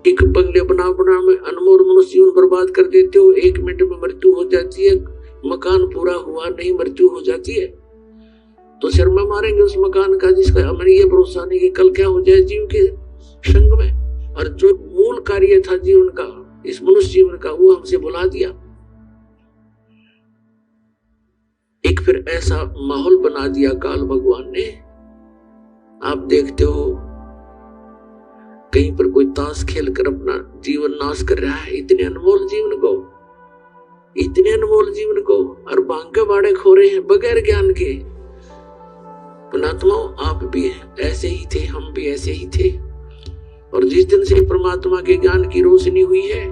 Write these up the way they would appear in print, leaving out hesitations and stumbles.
एक बंगले बना बना में अनमोल मनुष्य जीवन बर्बाद कर देते हो, 1 मिनट में मृत्यु हो जाती है, मकान पूरा हुआ नहीं मृत्यु हो जाती है, तो सिर में मारेंगे उस मकान का जिसका हमें ये भरोसा नहीं कि कल क्या हो जाए जीव के संग में। और जो मूल कार्य था जीवन का, इस मनुष्य जीवन का, वो हमसे भुला दिया। एक फिर ऐसा माहौल बना दिया काल भगवान ने, आप देखते हो कहीं पर कोई ताश खेलकर अपना जीवन नाश कर रहा है, इतने अनमोल जीवन को, इतने अनमोल जीवन को, और भांग के बाड़े खो रहे हैं बगैर ज्ञान के। पुणात्माओं, आप भी ऐसे ही थे, हम भी ऐसे ही थे। और जिस दिन से परमात्मा के ज्ञान की रोशनी हुई है,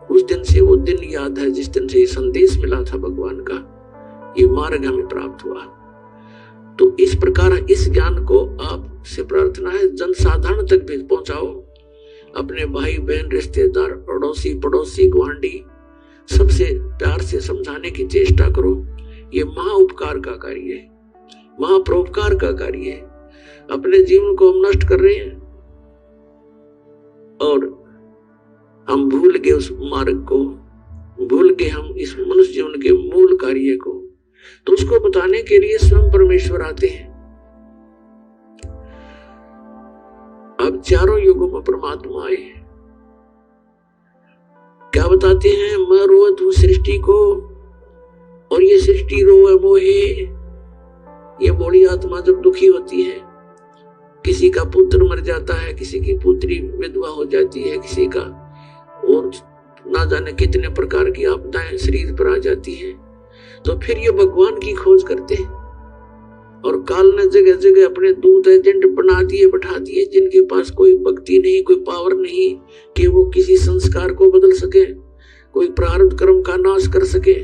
उस दिन से वो दिन याद है जिस दिन से ये संदेश मिला था भगवान का, ये मार्ग हमें प्राप्त हुआ। तो इस प्रकार इस ज्ञान को आपसे प्रार्थना है जनसाधारण तक भी पहुंचाओ, अपने भाई बहन रिश्तेदार अड़ोसी पड़ोसी गुआंढी सबसे प्यार से समझाने की चेष्टा करो। ये महा उपकार का कार्य है, महापरोपकार का कार्य है। अपने जीवन को हम नष्ट कर रहे हैं और हम भूल गए उस मार्ग को, भूल गए हम इस मनुष्य जीवन के मूल कार्य को। तो उसको बताने के लिए स्वयं परमेश्वर आते हैं। अब चारों युगों में परमात्मा आए, क्या बताते हैं? मैं रोवत हूं सृष्टि को और ये सृष्टि रोवे मोहे। ये बूढ़ी आत्मा जब दुखी होती है, किसी का पुत्र मर जाता है, किसी की पुत्री विधवा हो जाती है, किसी का और ना जाने कितने प्रकार की आपदाएं शरीर पर आ जाती है, तो फिर ये भगवान की खोज करते हैं। और काल ने जगह जगह अपने दूत एजेंट बना दिए, बैठा दिए, जिनके पास कोई भक्ति नहीं, कोई पावर नहीं कि वो किसी संस्कार को बदल सके, कोई प्रारब्ध कर्म का नाश कर सके।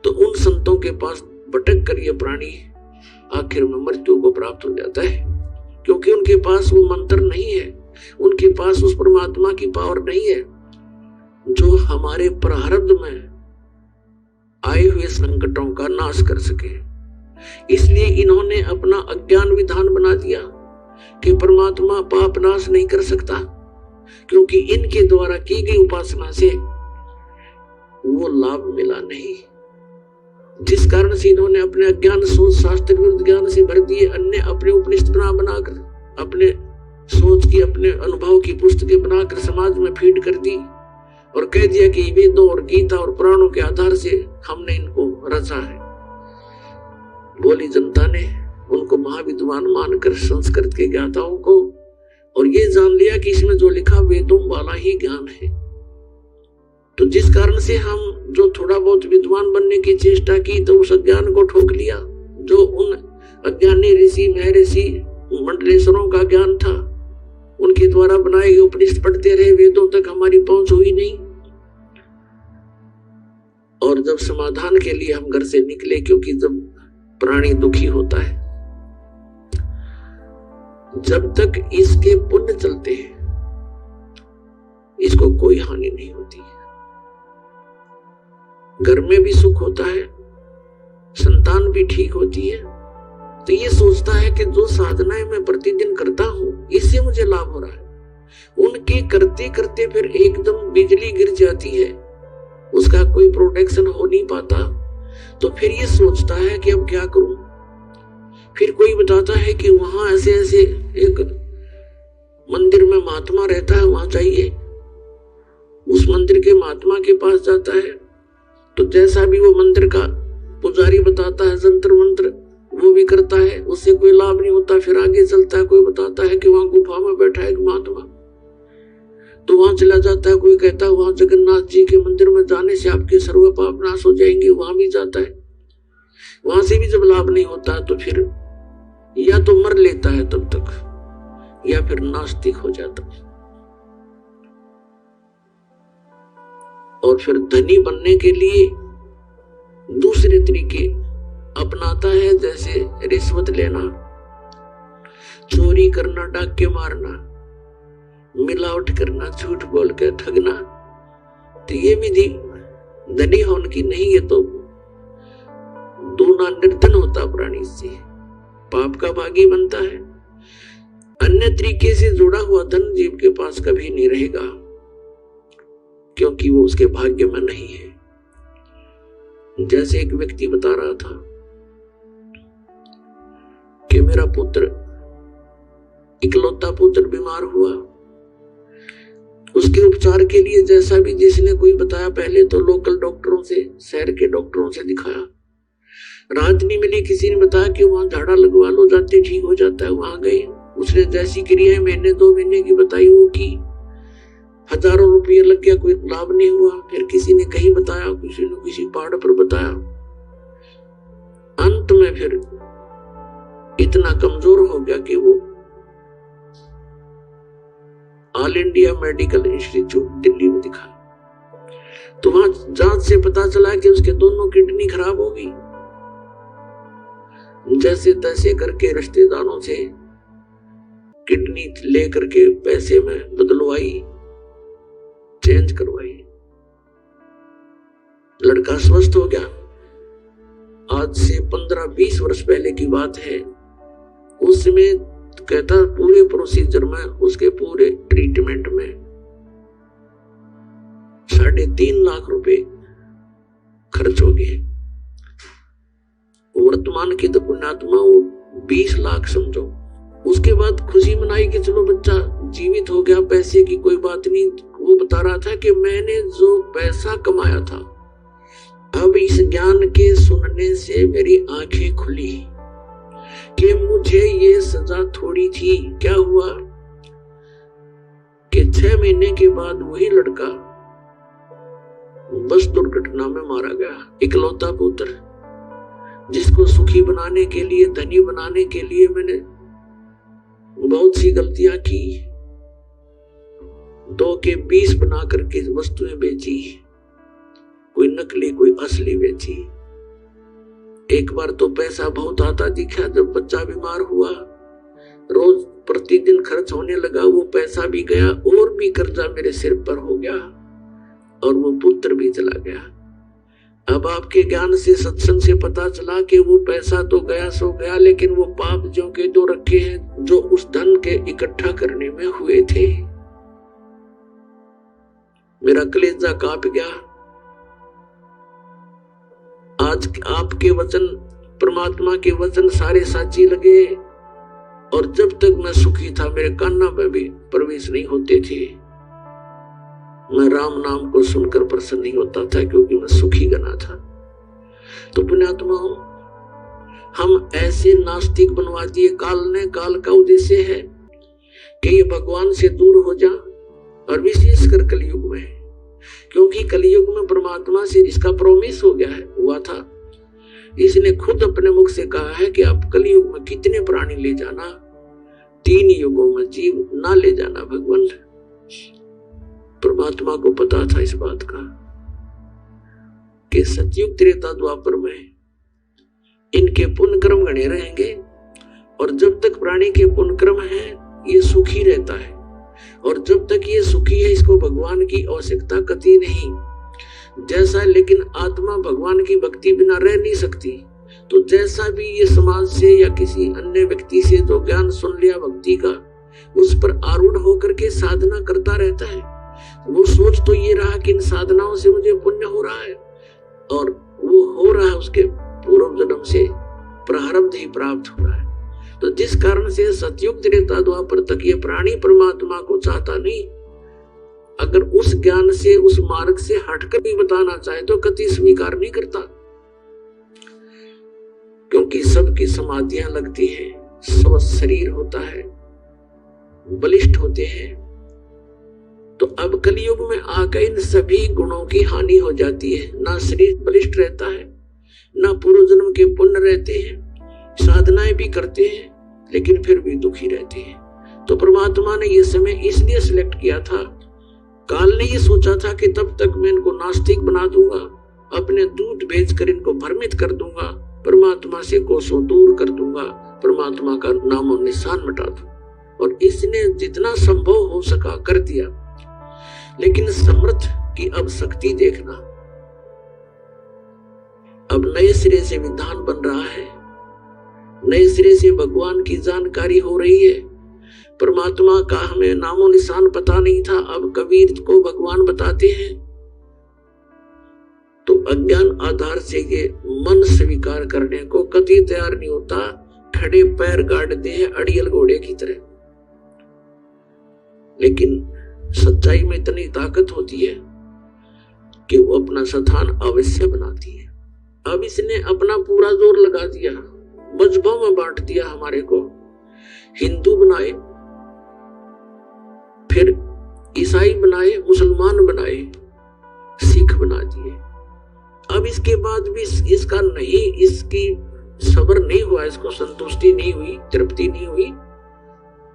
तो उन संतों के पास भटक कर ये प्राणी आखिर में मृत्यु को प्राप्त हो जाता है, क्योंकि उनके पास वो मंत्र नहीं है, उनके पास उस परमात्मा की पावर नहीं है जो हमारे प्रारब्ध में आए हुए संकटों का नाश कर सके। इसलिए इन्होंने अपना अज्ञान विधान बना दिया कि परमात्मा पाप नाश नहीं कर सकता, क्योंकि इनके द्वारा की गई उपासना से वो लाभ मिला नहीं। जिस कारण से इन्होंने अपने अज्ञान सोच शास्त्र विरुद्ध ज्ञान से भर दिए, अन्य अपने उपनिषद बनाकर अपने सोच की, अपने अनुभव की पुस्तकें बनाकर समाज में फीड कर दी और कह दिया कि वेदों और गीता और पुराणों के आधार से हमने इनको रचा है। बोली जनता ने उनको महाविद्वान मानकर संस्कृत के ज्ञाताओं को, और ये जान लिया कि इसमें जो लिखा वेदों वाला ही ज्ञान है। तो जिस कारण से हम जो थोड़ा बहुत विद्वान बनने की चेष्टा की, तो उस अज्ञान को ठोक लिया। जो उन अज्ञानी ऋषि महर्षि मंडलेश्वरों का ज्ञान था, उनके द्वारा बनाए गए उपनिषद पढ़ते रहे, वेदों तक हमारी पहुंच हुई नहीं। और जब समाधान के लिए हम घर से निकले, क्योंकि जब प्राणी दुखी होता है, जब तक इसके पुण्य चलते हैं, इसको कोई हानि नहीं होती है। घर में भी सुख होता है, संतान भी ठीक होती है, तो ये सोचता है कि जो साधनाएं मैं प्रतिदिन करता हूं, इससे मुझे लाभ हो रहा है। उनके करते करते फिर एकदम बिजली गिर जाती है, उसका कोई प्रोटेक्शन हो नहीं पाता, तो फिर ये सोचता है कि अब क्या करूं। फिर कोई बताता है कि वहां ऐसे ऐसे एक मंदिर में महात्मा रहता है, वहां जाइए। उस मंदिर के महात्मा के पास जाता है, तो जैसा भी वो मंदिर का पुजारी बताता है, जंतर मंत्र वो भी करता है, उससे कोई लाभ नहीं होता। फिर आगे चलता है, कोई बताता है कि वहां गुफा में बैठा है एक महात्मा, तो वहां चला जाता है। कोई कहता है वहां जगन्नाथ जी के मंदिर में जाने से आपके सर्व पाप नाश हो जाएंगे, वहां भी जाता है। वहां से भी जब लाभ नहीं होता, तो फिर या तो मर लेता है तब तक, या फिर नास्तिक हो जाता है। और फिर धनी बनने के लिए दूसरे तरीके अपनाता है, जैसे रिश्वत लेना, चोरी करना, डाके मारना, मिलावट करना, झूठ बोल कर ठगना। तो ये विधि धनी होने की नहीं, ये तो दूना निर्धन होता प्राणी से, पाप का भागी बनता है। अन्य तरीके से जुड़ा हुआ धन जीव के पास कभी नहीं रहेगा, क्योंकि वो उसके भाग्य में नहीं है। जैसे एक व्यक्ति बता रहा था कि मेरा पुत्र, इकलौता पुत्र बीमार हुआ, उसके उपचार के लिए जैसा भी जिसने कोई बताया, पहले तो लोकल डॉक्टरों से, शहर के डॉक्टरों से दिखाया, राहत नहीं मिली। किसी ने बताया कि वहां झाड़ा लगवा लो, जाते ठीक हो जाता है, वहां गए, उसने जैसी क्रियाएं महीने 2 महीने की बताई वो की, हजारों रुपये लग गया, कोई लाभ नहीं हुआ। फिर किसी ने कहीं बताया, किसी ने किसी पहाड़ पर बताया, अंत में फिर इतना कमजोर हो गया कि वो all India medical institute Delhi में दिखा, तो वहां जांच से पता चला कि उसके दोनों किडनी खराब हो गई। जैसे तैसे करके रिश्तेदारों से किडनी लेकर के पैसे में बदलवाई, चेंज करवाई, लड़का स्वस्थ हो गया। आज से 15-20 वर्ष पहले की बात है। उस समय कहता पूरे प्रोसीजर में, उसके पूरे ट्रीटमेंट में 3.5 लाख रुपए खर्च हो गए। वर्तमान की तो पुण्यात्मा वो 20 लाख समझो। उसके बाद खुशी मनाई कि चलो बच्चा जीवित हो गया, पैसे की कोई बात नहीं। वो बता रहा था कि मैंने जो पैसा कमाया था, अब इस ज्ञान के सुनने से मेरी आंखें खुली कि मुझे ये सजा थोड़ी थी। क्या हुआ कि 6 महीने के बाद वही लड़का बस दुर्घटना में मारा गया। इकलौता पुत्र, जिसको सुखी बनाने के लिए, धनी बनाने के लिए मैंने बहुत सी गलतियां की, 2 के 20 बना करके वस्तुएं बेची, कोई नकली कोई असली बेची। एक बार तो पैसा बहुत आता दिखा, जब बच्चा बीमार हुआ, रोज प्रतिदिन खर्च होने लगा, वो पैसा भी गया और भी कर्जा मेरे सिर पर हो गया और वो पुत्र भी चला गया। अब आपके ज्ञान से, सत्संग से पता चला कि वो पैसा तो गया सो गया, लेकिन वो पाप जो के दो रखे हैं जो उस धन के इकट्ठा करने में हुए थे। मेरा कलेजा कांप गया। आज आपके वचन, परमात्मा के वचन सारे साची लगे, और जब तक मैं सुखी था मेरे कान्ना में भी प्रवेश नहीं होते थे। मैं राम नाम को सुनकर प्रसन्न नहीं होता था, क्योंकि मैं सुखी गना था। तो पुण्यात्मा, हम ऐसे नास्तिक बनवा दिए काल ने। काल का उद्देश्य है कि ये भगवान से दूर हो जा, और विशेषकर कलयुग में, क्योंकि कलयुग में परमात्मा से इसका प्रॉमिस हो गया है, हुआ था। इसने खुद अपने मुख से कहा है कि आप कलयुग में कितने प्राणी ले जाना, 3 युगों में जीव ना ले जाना। भगवान परमात्मा को पता था इस बात का कि सतयुग त्रेता द्वापर में इनके पुण्य कर्म गणे रहेंगे, और जब तक प्राणी के पुण्य कर्म है ये सुखी रहता है, और जब तक ये सुखी है इसको भगवान की आवश्यकता कतई नहीं। जैसा लेकिन आत्मा भगवान की भक्ति बिना रह नहीं सकती, तो जैसा भी ये समाज से या किसी अन्य व्यक्ति से जो ज्ञान सुन लिया भक्ति का, उस पर आरूढ़ होकर के साधना करता रहता है। वो सोच तो ये रहा कि इन साधनाओं से मुझे पुण्य हो रहा है, और वो हो रहा है उसके पूर्व जन्म से प्रारब्ध ही प्राप्त हो रहा है। तो जिस कारण से सतयुग त्रेता द्वापर तक ये प्राणी परमात्मा को चाहता नहीं। अगर उस ज्ञान से, उस मार्ग से हटकर भी बताना चाहे तो कति स्वीकार नहीं करता, क्योंकि सबकी समाधियां लगती हैं, सब शरीर होता है, बलिष्ठ होते हैं। तो अब कलयुग में आकर इन सभी गुणों की हानि हो जाती है। ना शरीर बलिष्ठ रहता है, ना पूर्व जन्म के पुण्य रहते हैं, साधनाएं भी करते हैं लेकिन फिर भी दुखी रहते हैं। तो परमात्मा ने ये समय इसलिए सिलेक्ट किया था। काल ने ये सोचा था कि तब तक मैं इनको नास्तिक बना दूंगा, अपने दूध बेचकर इनको भ्रमित कर दूंगा, परमात्मा से कोसों दूर कर दूंगा, परमात्मा का नामो निशान मिटा दूं, और इसने जितना संभव हो सका कर दिया। लेकिन समर्थ की अब शक्ति देखना, अब नए सिरे से विधान बन रहा है, नए सिरे से भगवान की जानकारी हो रही है। परमात्मा का हमें नामो निशान पता नहीं था, अब कबीर को भगवान बताते हैं। तो अज्ञान आधार से ये मन स्वीकार करने को कभी तैयार नहीं होता, खड़े पैर गाड़ते हैं अड़ियल घोड़े की तरह। लेकिन सच्चाई में इतनी ताकत होती है कि वो अपना स्थान अवश्य बनाती है। अब इसने अपना पूरा जोर लगा दिया, मजहबों में बांट दिया हमारे को, हिंदू बनाए, फिर ईसाई बनाए, मुसलमान बनाए, सिख बना दिए। अब इसके बाद भी इसका नहीं, इसकी सब्र नहीं हुआ, इसको संतुष्टि नहीं हुई, तृप्ति नहीं हुई,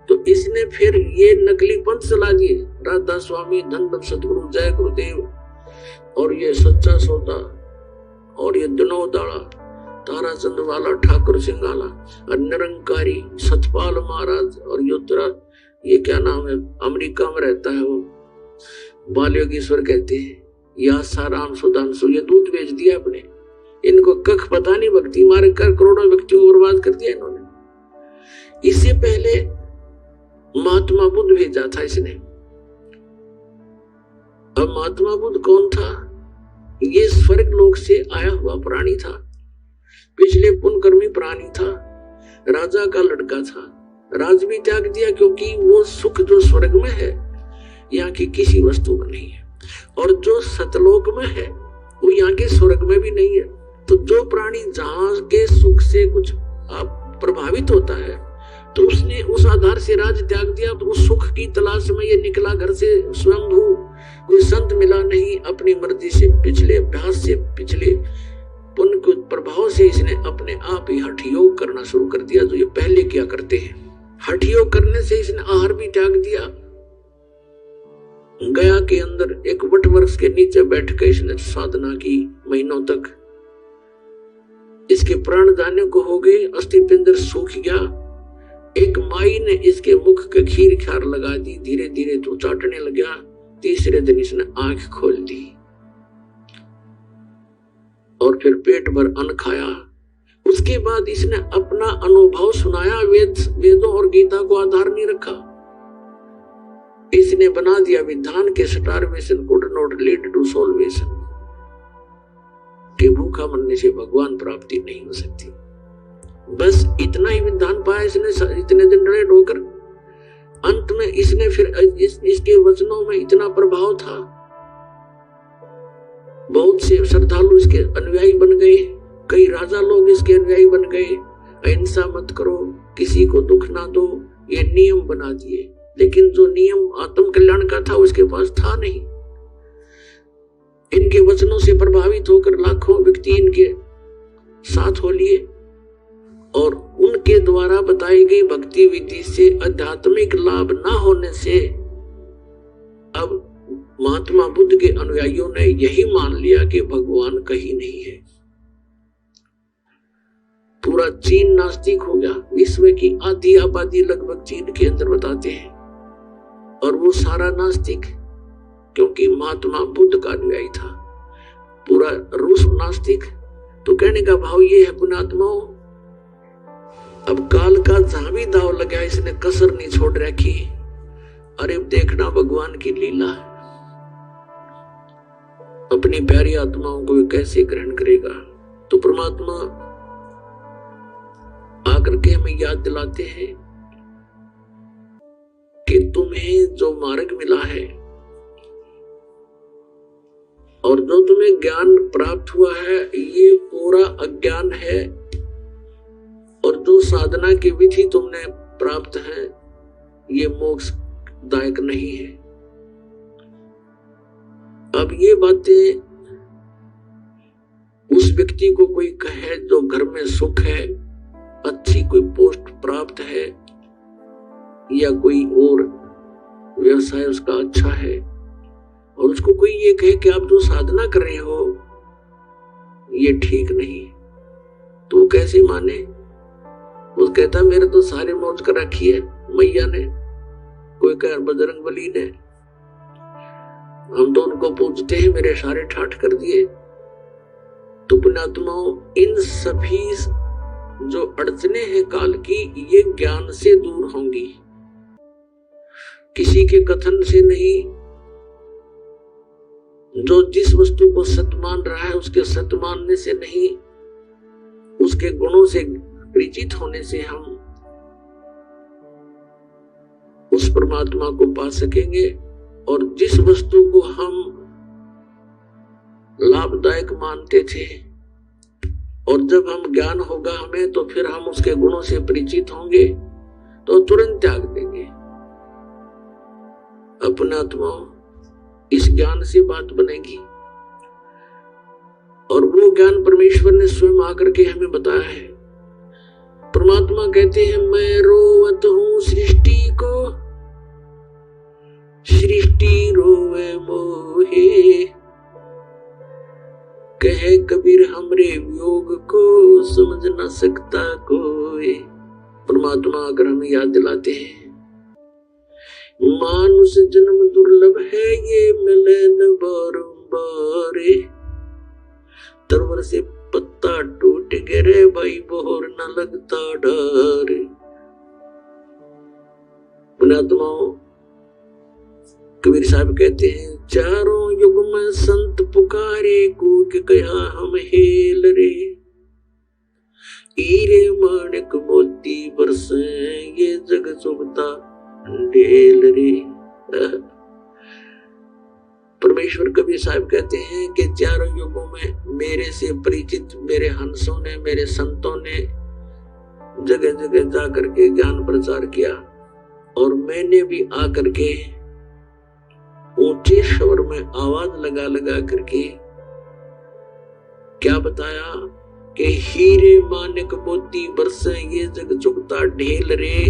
तो इसने फिर ये नकली पंथ चला दिए, राधा स्वामी, धन धन सतगुरु, जय गुरुदेव, और ये सच्चा सौदा, और ये दिनोदाड़ा, ताराचंद वाला, ठाकुर सिंगाला, और निरंकारी सतपाल महाराज, और योत्रा, ये क्या नाम है, अमेरिका में रहता है वो, बाल योगेश्वर कहते हैं, या साराम सुधांशु, ये दूध बेच दिया अपने। इनको कख पता नहीं, भक्ति मार कर करोड़ों व्यक्तियों को बर्बाद कर दिया इन्होंने। इससे पहले महात्मा बुद्ध भेजा था इसने। अब महात्मा बुद्ध कौन था? ये स्वर्ग लोक से आया हुआ प्राणी था, पिछले पुण्यकर्मी प्राणी था, राजा का लड़का था, राज भी त्याग दिया क्योंकि वो सुख जो स्वर्ग में है यहाँ की किसी वस्तु में नहीं है, और जो सतलोक में है वो यहाँ के स्वर्ग में भी नहीं है। तो जो प्राणी जहां के सुख से कुछ प्रभावित होता है, तो उसने उस आधार से राज त्याग दिया। तो उस सुख की तलाश में ये निकला घर से स्वयंभू, कोई संत मिला नहीं, अपनी मर्जी से, पिछले अभ्यास से, पिछले पुण्य के प्रभाव से इसने अपने आप ही हठ योग करना शुरू कर दिया, जो ये पहले क्या करते हैं। हठ योग करने से इसने आहार भी त्याग दिया। गया के अंदर एक वट वृक्ष के नीचे बैठ कर इसने साधना की महीनों तक। इसके प्राण जाने को हो गए, अस्थि पिंजर सूख गया। एक माई ने इसके मुख के खीर खार लगा दी, धीरे धीरे तो चाटने लगा। तीसरे दिन इसने आंख खोल दी और फिर पेट भर अन्न खाया। उसके बाद इसने अपना अनुभव सुनाया, वेदों और गीता को आधार नहीं रखा। इसने बना दिया विधान के starvation could not lead to salvation, कि भूखा मरने से भगवान प्राप्ति नहीं हो सकती। बस इतना ही विधान पाया इसने इतने दिन रहे ढोकर। अंत में इसने फिर इसके वचनों में इतना प्रभाव था, बहुत से श्रद्धालु इसके अनुयायी बन गए, कई राजा लोग इसके अनुयायी बन गए। अहिंसा मत करो, किसी को दुख ना दो, ये नियम बना दिए। लेकिन जो नियम आत्म कल्याण का था उसके पास था नहीं। इनके वचनों से प्रभावित होकर लाखों व्यक्ति इनके साथ हो लिए, और उनके द्वारा बताई गई भक्ति विधि से आध्यात्मिक लाभ ना होने से अब महात्मा बुद्ध के अनुयायियों ने यही मान लिया कि भगवान कहीं नहीं है। पूरा चीन नास्तिक हो गया। विश्व की आधी आबादी लगभग चीन के अंदर बताते हैं, और वो सारा नास्तिक, क्योंकि महात्मा बुद्ध का अनुयायी था। पूरा रूस नास्तिक। तो कहने का भाव ये है पुण्यात्माओं, अब काल का जहां भी दाव लगा इसने कसर नहीं छोड़ रखी। अरे देखना भगवान की लीला, अपनी प्यारी आत्माओं को कैसे ग्रहण करेगा। तो परमात्मा आकर के हमें याद दिलाते हैं कि तुम्हें जो मार्ग मिला है और जो तुम्हें ज्ञान प्राप्त हुआ है, ये पूरा अज्ञान है, और जो साधना की विधि तुमने प्राप्त है ये मोक्षदायक नहीं है। अब ये बातें उस व्यक्ति को कोई कहे जो घर में सुख है, अच्छी कोई पोस्ट प्राप्त है, या कोई और व्यवसाय उसका अच्छा है, और उसको कोई ये कहे कि आप जो साधना कर रहे हो ये ठीक नहीं, तो वो कैसे माने? वो कहता मेरे तो सारे मौज कर रखी है मैया ने, कोई कह बजरंग बली ने, हम तो उनको पूजते हैं, मेरे सारे ठाठ कर दिए। तो पुण्यात्माओं, इन सभी जो अड़चने हैं काल की, ये ज्ञान से दूर होंगी। किसी के कथन से नहीं, जो जिस वस्तु को सत्य मान रहा है उसके सत्य मानने से नहीं, उसके गुणों से परिचित होने से हम उस परमात्मा को पा सकेंगे। और जिस वस्तु को हम लाभदायक मानते थे और जब हम ज्ञान होगा हमें, तो फिर हम उसके गुणों से परिचित होंगे तो तुरंत त्याग देंगे। अपना आत्मा इस ज्ञान से बात बनेगी और वो ज्ञान परमेश्वर ने स्वयं आकर के हमें बताया है। परमात्मा कहते हैं, मैं रोवत हूं सृष्टि को, सृष्टि रोवे मोहे, कहे कबीर हमरे वियोग को, समझ न सकता कोई। परमात्मा अगर हमें याद दिलाते हैं, मानुष जन्म दुर्लभ है ये मिले न बारंबार, तरवर से पत्ता टूट गिरे भाई बोर न लगता डर। पुण्यात्माओं, कबीर साहब कहते हैं, चारों युग में संत पुकारे कूक गया हम हेल रे, हीरे माणिक मोती बरसे ये जग चुगता ढेल रे। परमेश्वर कबीर साहब कहते हैं कि चारों युगों में मेरे से परिचित मेरे हंसों ने, मेरे संतों ने जगह जगह जाकर के ज्ञान प्रचार किया और मैंने भी आकर के ऊंचे स्वर में आवाज लगा लगा करके क्या बताया कि हीरे मानिक मोती बरसे ये जग चुगता ढेल रे।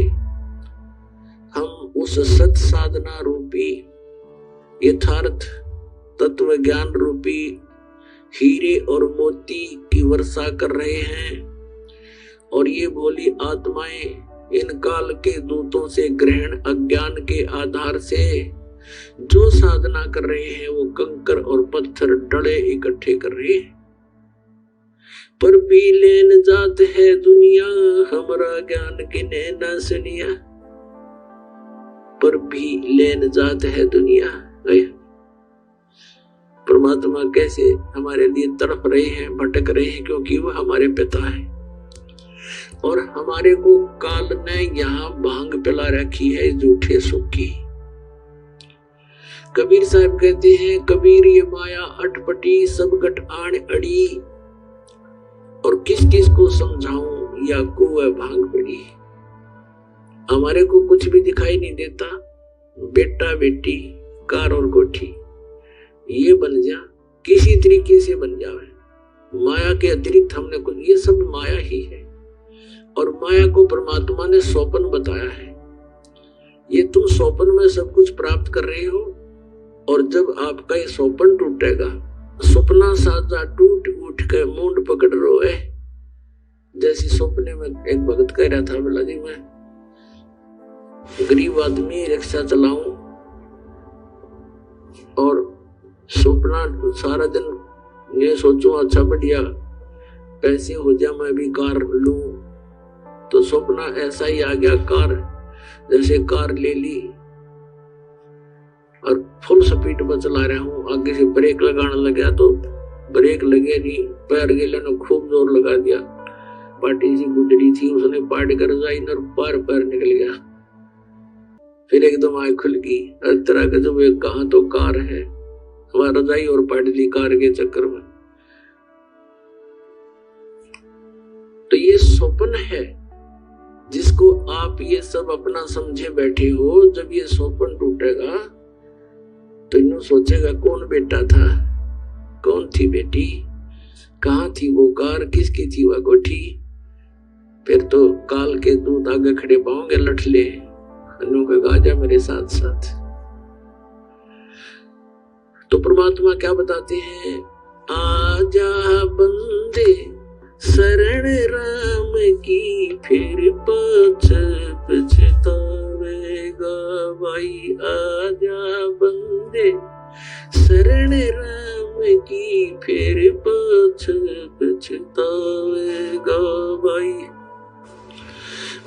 हम उस सत साधना रूपी यथार्थ तत्व ज्ञान रूपी हीरे और मोती की वर्षा कर रहे हैं और ये भोली आत्माएं इन काल के दूतों से ग्रहण अज्ञान के आधार से जो साधना कर रहे हैं वो कंकर और पत्थर डले इकट्ठे कर रहे हैं। पर भी लेन जात है दुनिया, हमारा ज्ञान किने न सुनिया, पर भी लेन जात है दुनिया। परमात्मा कैसे हमारे लिए तड़प रहे हैं, भटक रहे हैं, क्योंकि वो हमारे पिता है और हमारे को काल ने यहाँ भांग पिला रखी है झूठे सुख की। कबीर साहब कहते हैं, कबीर ये माया अटपटी सब गट आण अड़ी, और किस किस को समझाऊं या को है भांग पड़ी। हमारे को कुछ भी दिखाई नहीं देता, बेटा बेटी कार और कोठी ये बन जा, किसी तरीके से बन जावे। माया के अतिरिक्त हमने कुछ, ये सब माया ही है और माया को परमात्मा ने स्वप्न बताया है। ये तुम स्वप्न में सब कुछ प्राप्त कर रहे हो और जब आपका ये स्वप्न टूटेगा, सपना साजा टूट उठ के मुंड पकड़ रोए। जैसे सपने में एक भगत कह रहा था, बोला जी मैं गरीब आदमी रिक्शा चलाऊं और सपना सारा दिन ये सोचूं अच्छा बढ़िया पैसे हो जाए मैं भी कार लूं, तो सपना ऐसा ही आ गया कार, जैसे कार ले ली और फुल स्पीड पर चला रहा हूँ, आगे से ब्रेक लगाने लगा तो ब्रेक लगे नहीं, पैर गेले ने खूब जोर लगा दिया, पार्टी सी गुजरी थी उसने पार्ट कर जाई और पैर निकल गया। फिर एकदम आँख खुल गई, हर तरह का जब एक कहा तो कार है, हमारा रजाई और पार्ट ली कार के चक्कर में। तो ये स्वप्न है जिसको आप ये सब अपना समझे बैठे हो। जब ये स्वप्न टूटेगा तो यूं सोचेगा कौन बेटा था, कौन थी बेटी, कहाँ थी वो कार, किसकी थी वह कोठी। फिर तो काल के दूत आगे खड़े पाओगे लठले, आजा मेरे साथ साथ। तो परमात्मा क्या बताते हैं, आजा बंदे शरण राम की, फिर पछतावेगा भाई। आजा बंदे शरण राम की, फिर पछतावेगा भाई।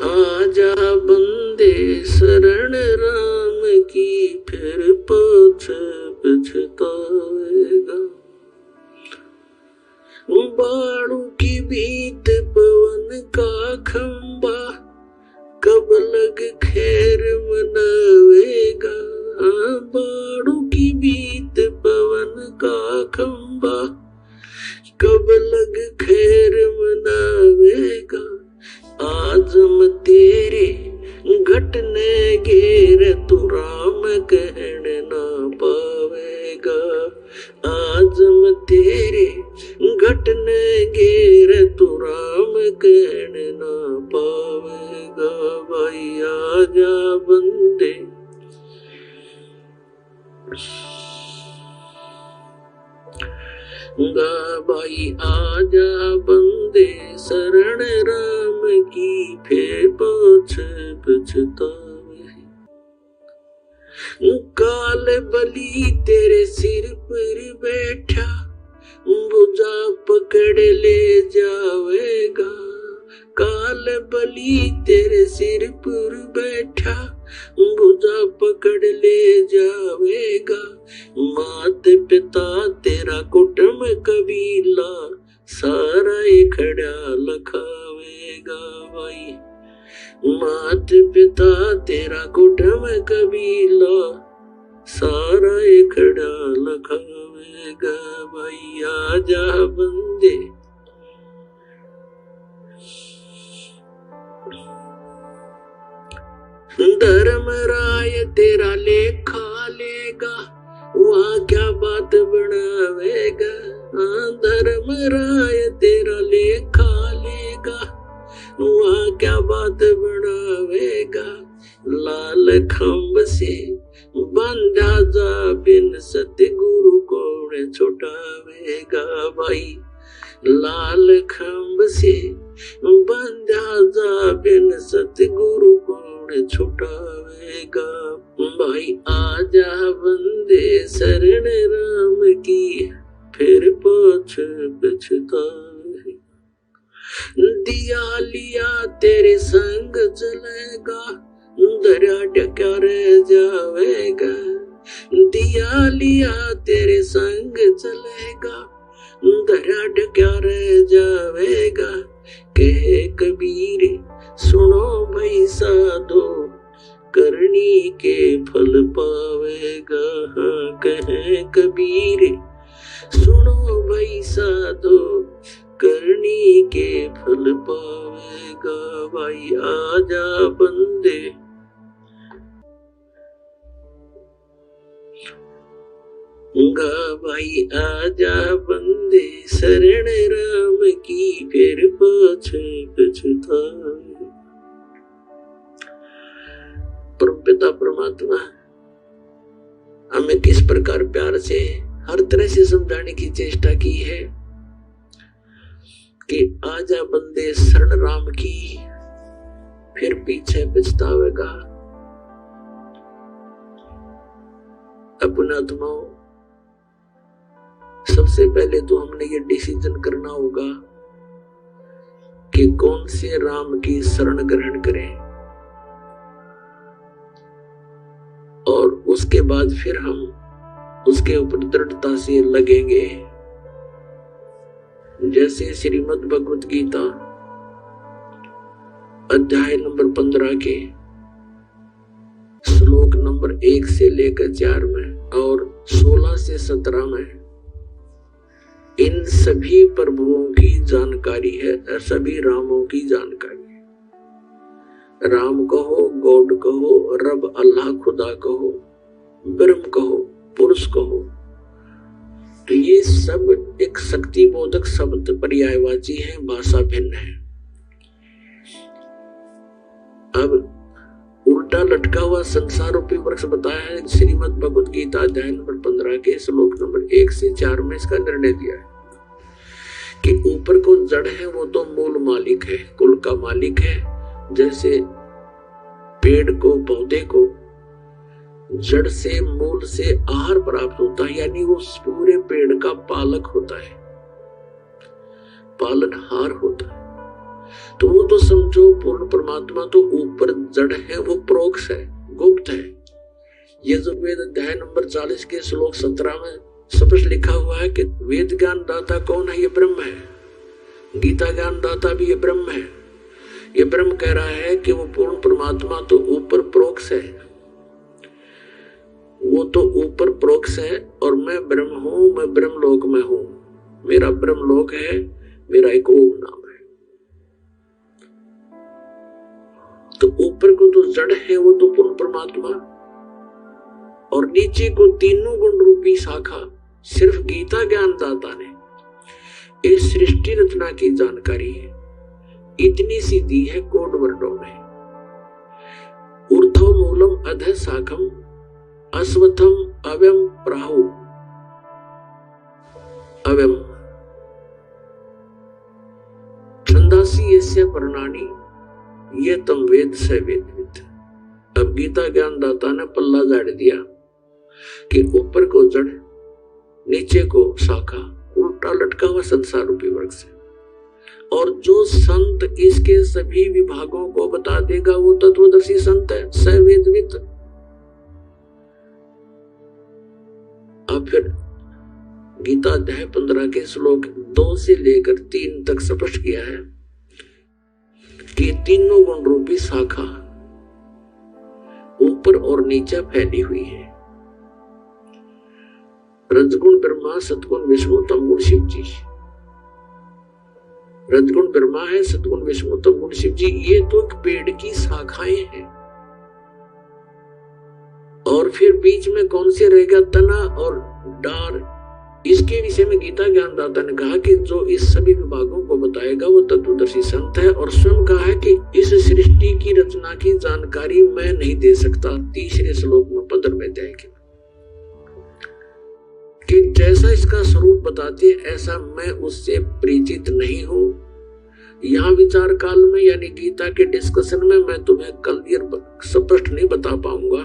आजा बंदे शरण राम घेर तू राम कहन ना पावेगा। आजम तेरे घटन घेर तू राम कहन ना पावेगा। भाई आजा बंदे गा, भाई आजा बंदे शरण राम की, फिर पाछ पछतावे। काल बलि तेरे सिर पर बैठा, भुजा पकड़ ले जावेगा। काल बलि तेरे सिर पर बैठा, भुजा पकड़ ले जावेगा। मात पिता तेरा कुटुंब कबीला, सारा खड़ा लखावेगा। भाई मात पिता तेरा कुटुंब कबीला, सारा खड़ा लखावेगा। भाई आजा बंदे धर्मराय तेरा लेखा लेगा, वहाँ क्या बात बनावेगा। धर्मराय तेरा लेखा लेगा, वहाँ क्या बात बनावेगा। लाल खंभ से बंधा जा बिन सतगुरु कौन छुटावेगा। भाई लाल खंभ से बंधा जा बिन सतगुरु कौन छुटावेगा। भाई आजा बंदे शरण राम की, फिर पाछ पछतावे। दिया लिया तेरे संग चलेगा, दरिया डका रह जावेगा। दिया लिया तेरे संग चलेगा, दरिया डका रह जावेगा। कहे कबीर सुनो भाई साधो, करनी के फल पावेगा। हाँ कहे कबीर सुनो भाई साधो, करनी के फल पावेगा। भाई आजा बंदे गा, भाई आजा बंदे शरण राम की, फिर पाछ पछतावे। परमपिता परमात्मा हमें किस प्रकार प्यार से हर तरह से समझाने की चेष्टा की है कि आजा बंदे शरण राम की, फिर पीछे पछतावेगा। अपना आत्माओं, सबसे पहले तो हमने ये डिसीजन करना होगा कि कौन से राम की शरण ग्रहण करें, और उसके बाद फिर हम उसके ऊपर दृढ़ता से लगेंगे। जैसे श्रीमद् भगवत गीता अध्याय नंबर 15 के श्लोक नंबर 1 से लेकर 4 में और 16 से 17 में इन सभी प्रभुओं की जानकारी है, सभी रामों की जानकारी है। राम कहो, गॉड कहो, रब अल्लाह खुदा कहो, ब्रह्म कहो, पुरुष कहो, तो ये सब एक शक्ति बोधक शब्द पर्यायवाची है, भाषा भिन्न है। अब उल्टा लटका हुआ संसार रूपी वृक्ष बताया है श्रीमद् भगवत गीता अध्याय नंबर 15 के श्लोक नंबर 1 से 4 में इसका निर्णय दिया है कि ऊपर को जड़ है वो तो मूल मालिक है, कुल का मालिक है। जैसे पेड़ को, पौधे को जड़ से, मूल से आहार प्राप्त होता है, यानी वो पूरे पेड़ का पालक होता है, पालनहार होता है। तो वो तो समझो पूर्ण परमात्मा तो ऊपर जड़ है, वो प्रोक्ष है, गुप्त है। यजुर्वेद अध्याय नंबर 40 के श्लोक 17 में स्पष्ट लिखा हुआ है कि वेद ज्ञान दाता कौन है? ये ब्रह्म है। गीता ज्ञान दाता भी ये ब्रह्म है। ये ब्रह्म कह रहा है कि वो पूर्ण परमात्मा तो ऊपर प्रोक्ष है, वो तो ऊपर प्रोक्ष है, और मैं ब्रह्म हूं, मैं ब्रह्म लोक में हूं, मेरा ब्रह्म लोक है, मेरा एक ओम नाम है। तो ऊपर को तो जड़ है, वो तो पूर्ण परमात्मा, और नीचे को तीनों गुण रूपी शाखा सिर्फ गीता ज्ञानदाता ने इस सृष्टि रचना की जानकारी है, इतनी सी दी है कोड वर्डों में। ऊर्ध्व मूलम अधः शाखम अश्वत्थम अव्यम प्राहु। अव्यम छंदासी यस्य पर्णानि ये तम वेद स वेदवित्। अब गीता ज्ञानदाता ने पल्ला गाड़ दिया कि ऊपर को जड़, नीचे को शाखा, उल्टा लटका हुआ संसार रूपी वर्ग से। और जो संत इसके सभी विभागों को बता देगा वो तत्वदर्शी संत है, सवेदवित। अब फिर गीता अध्याय 15 के श्लोक 2 से लेकर 3 तक स्पष्ट किया है कि तीनों गुण रूपी शाखा ऊपर और नीचे फैली हुई है। रजगुण ब्रह्मा, सतगुण विष्णु, तमगुण शिव जी। रजगुण ब्रह्मा है, सतगुण विष्णु, तमगुण शिव जी। ये तो एक पेड़ की शाखाएं हैं। और फिर बीच में कौन से रहेगा, तना और डार। इसके विषय में गीता ज्ञानदाता ने कहा कि जो इस सभी विभागों को बताएगा वो तत्वदर्शी संत है। और स्वयं कहा है कि इस सृष्टि की रचना की जानकारी मैं नहीं दे सकता, तीसरे श्लोक में 15वें अध्याय के, कि जैसा इसका स्वरूप बताते हैं ऐसा मैं उससे परिचित नहीं हूं। यहाँ विचार काल में यानी गीता के डिस्कशन में मैं तुम्हें क्लियर स्पष्ट नहीं बता पाऊंगा।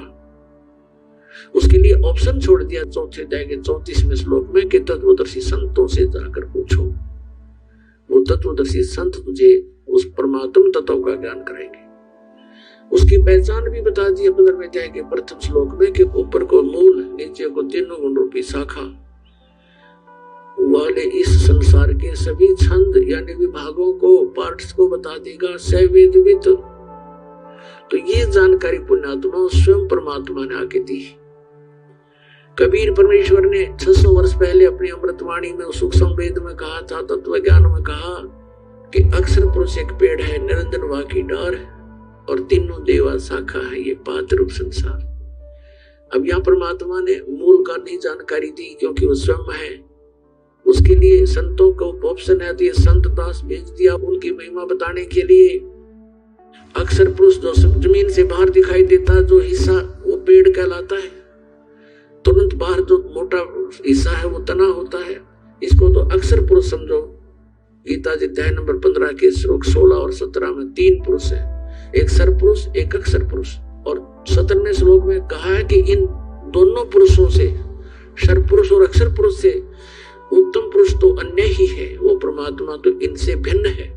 उसके लिए ऑप्शन छोड़ दिया 4 अध्याय के 34वें श्लोक में कि तत्वदर्शी संतों से जाकर पूछो, वो तत्वदर्शी संत तुझे उस परमात्म तत्व का ज्ञान कराएंगे। उसकी पहचान भी बता दी 15वें अध्याय के प्रथम श्लोक में कि ऊपर को मूल, नीचे को तीनों गुण रूपी शाखा वाले इस संसार के सभी छंद यानी विभागों को, पार्ट्स को बता देगा सवेदवित। तो ये जानकारी पुण्यात्मा स्वयं परमात्मा ने आके दी। कबीर परमेश्वर ने 600 वर्ष पहले अपनी अमृतवाणी में सूक्ष्म वेद में कहा था, तत्व ज्ञान में कहा कि अक्षर पुरुष एक पेड़ है, निरंजन वा की डार और तीनों देवा शाखा है ये पात्र रूप संसार। अब यहाँ परमात्मा ने मूल का नहीं जानकारी दी क्योंकि वो स्वयं है। उसके लिए संतों को ऑप्शन है, तो ये संत दास भेज दिया उनकी महिमा बताने के लिए। अक्षर पुरुष जो जमीन से बाहर दिखाई देता जो हिस्सा वो पेड़ कहलाता है, तुरंत बाहर जो मोटा हिस्सा है वो तना होता है। इसको तो अक्षर पुरुष समझो। गीता जी अध्याय नंबर 15 के श्लोक 16 और 17 में 3 पुरुष है, एक सर पुरुष, एक अक्षर पुरुष। और 17वें श्लोक में कहा है कि इन दोनों पुरुषों से, सर पुरुष और अक्षर पुरुष से उत्तम पुरुष तो अन्य ही है, वो परमात्मा तो इनसे भिन्न है।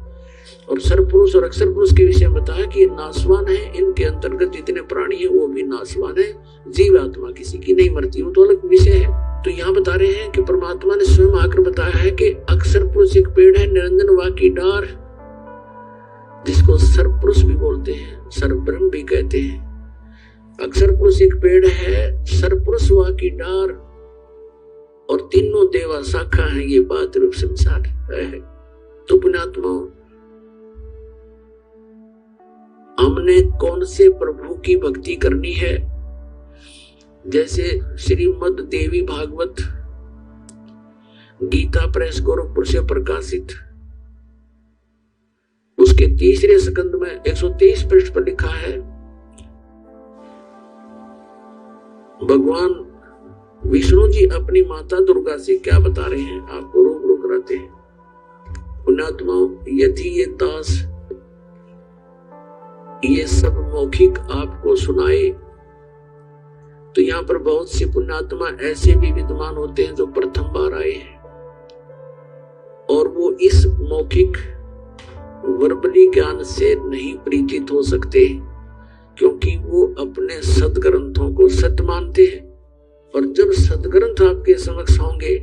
और सर पुरुष और अक्षर पुरुष के विषय में बताया कि नाशवान है, इनके अंतर्गत जितने प्राणी है वो भी नाशवान है, जीव आत्मा किसी की नहीं मरती, वो तो अलग विषय है। तो यहाँ बता रहे हैं कि परमात्मा ने स्वयं आकर बताया है कि अक्षर पुरुष एक पेड़ है, निरंजन वा की डार, जिसको सर पुरुष भी बोलते हैं, सर ब्रह्म भी कहते हैं। अक्षर पुरुष एक पेड़ है, सर पुरुष वा की डार और तीनों देवा शाखा है ये बात रूप संसार है। तो पुण्यात्मा, हमने कौन से प्रभु की भक्ति करनी है? जैसे श्रीमद् देवी भागवत गीता प्रेस गोरखपुर से प्रकाशित, उसके 3रे स्कंद में 123 पृष्ठ पर लिखा है, भगवान विष्णु जी अपनी माता दुर्गा से क्या बता रहे हैं, आपको रूबरू कराते हैं। पुण्यात्माओं, यदि ये दास ये सब मौखिक आपको सुनाए तो यहाँ पर बहुत से पुण्यात्मा ऐसे भी विद्वान होते हैं जो प्रथम बार आए हैं और वो इस मौखिक वर्बली ज्ञान से नहीं परिचित हो सकते क्योंकि वो अपने सदग्रंथों को सत्य मानते हैं। और जब सदग्रंथ आपके समक्ष होंगे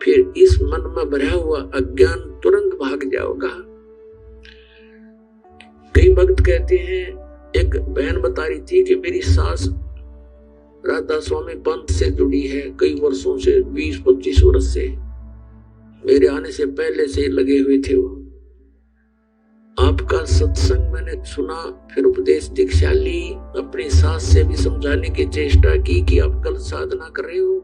फिर इस मन में भरा हुआ अज्ञान तुरंत भाग जाएगा। कई भक्त कहते हैं, एक बहन बता रही थी कि मेरी सास राधा स्वामी पंथ से जुड़ी है कई वर्षों से, 20-25 वर्ष से, मेरे आने से पहले से लगे हुए थे वो। आपका सत्संग मैंने सुना, फिर उपदेश दीक्षा ली, अपनी सास से भी समझाने की चेष्टा की कि आप गलत साधना कर रहे हो,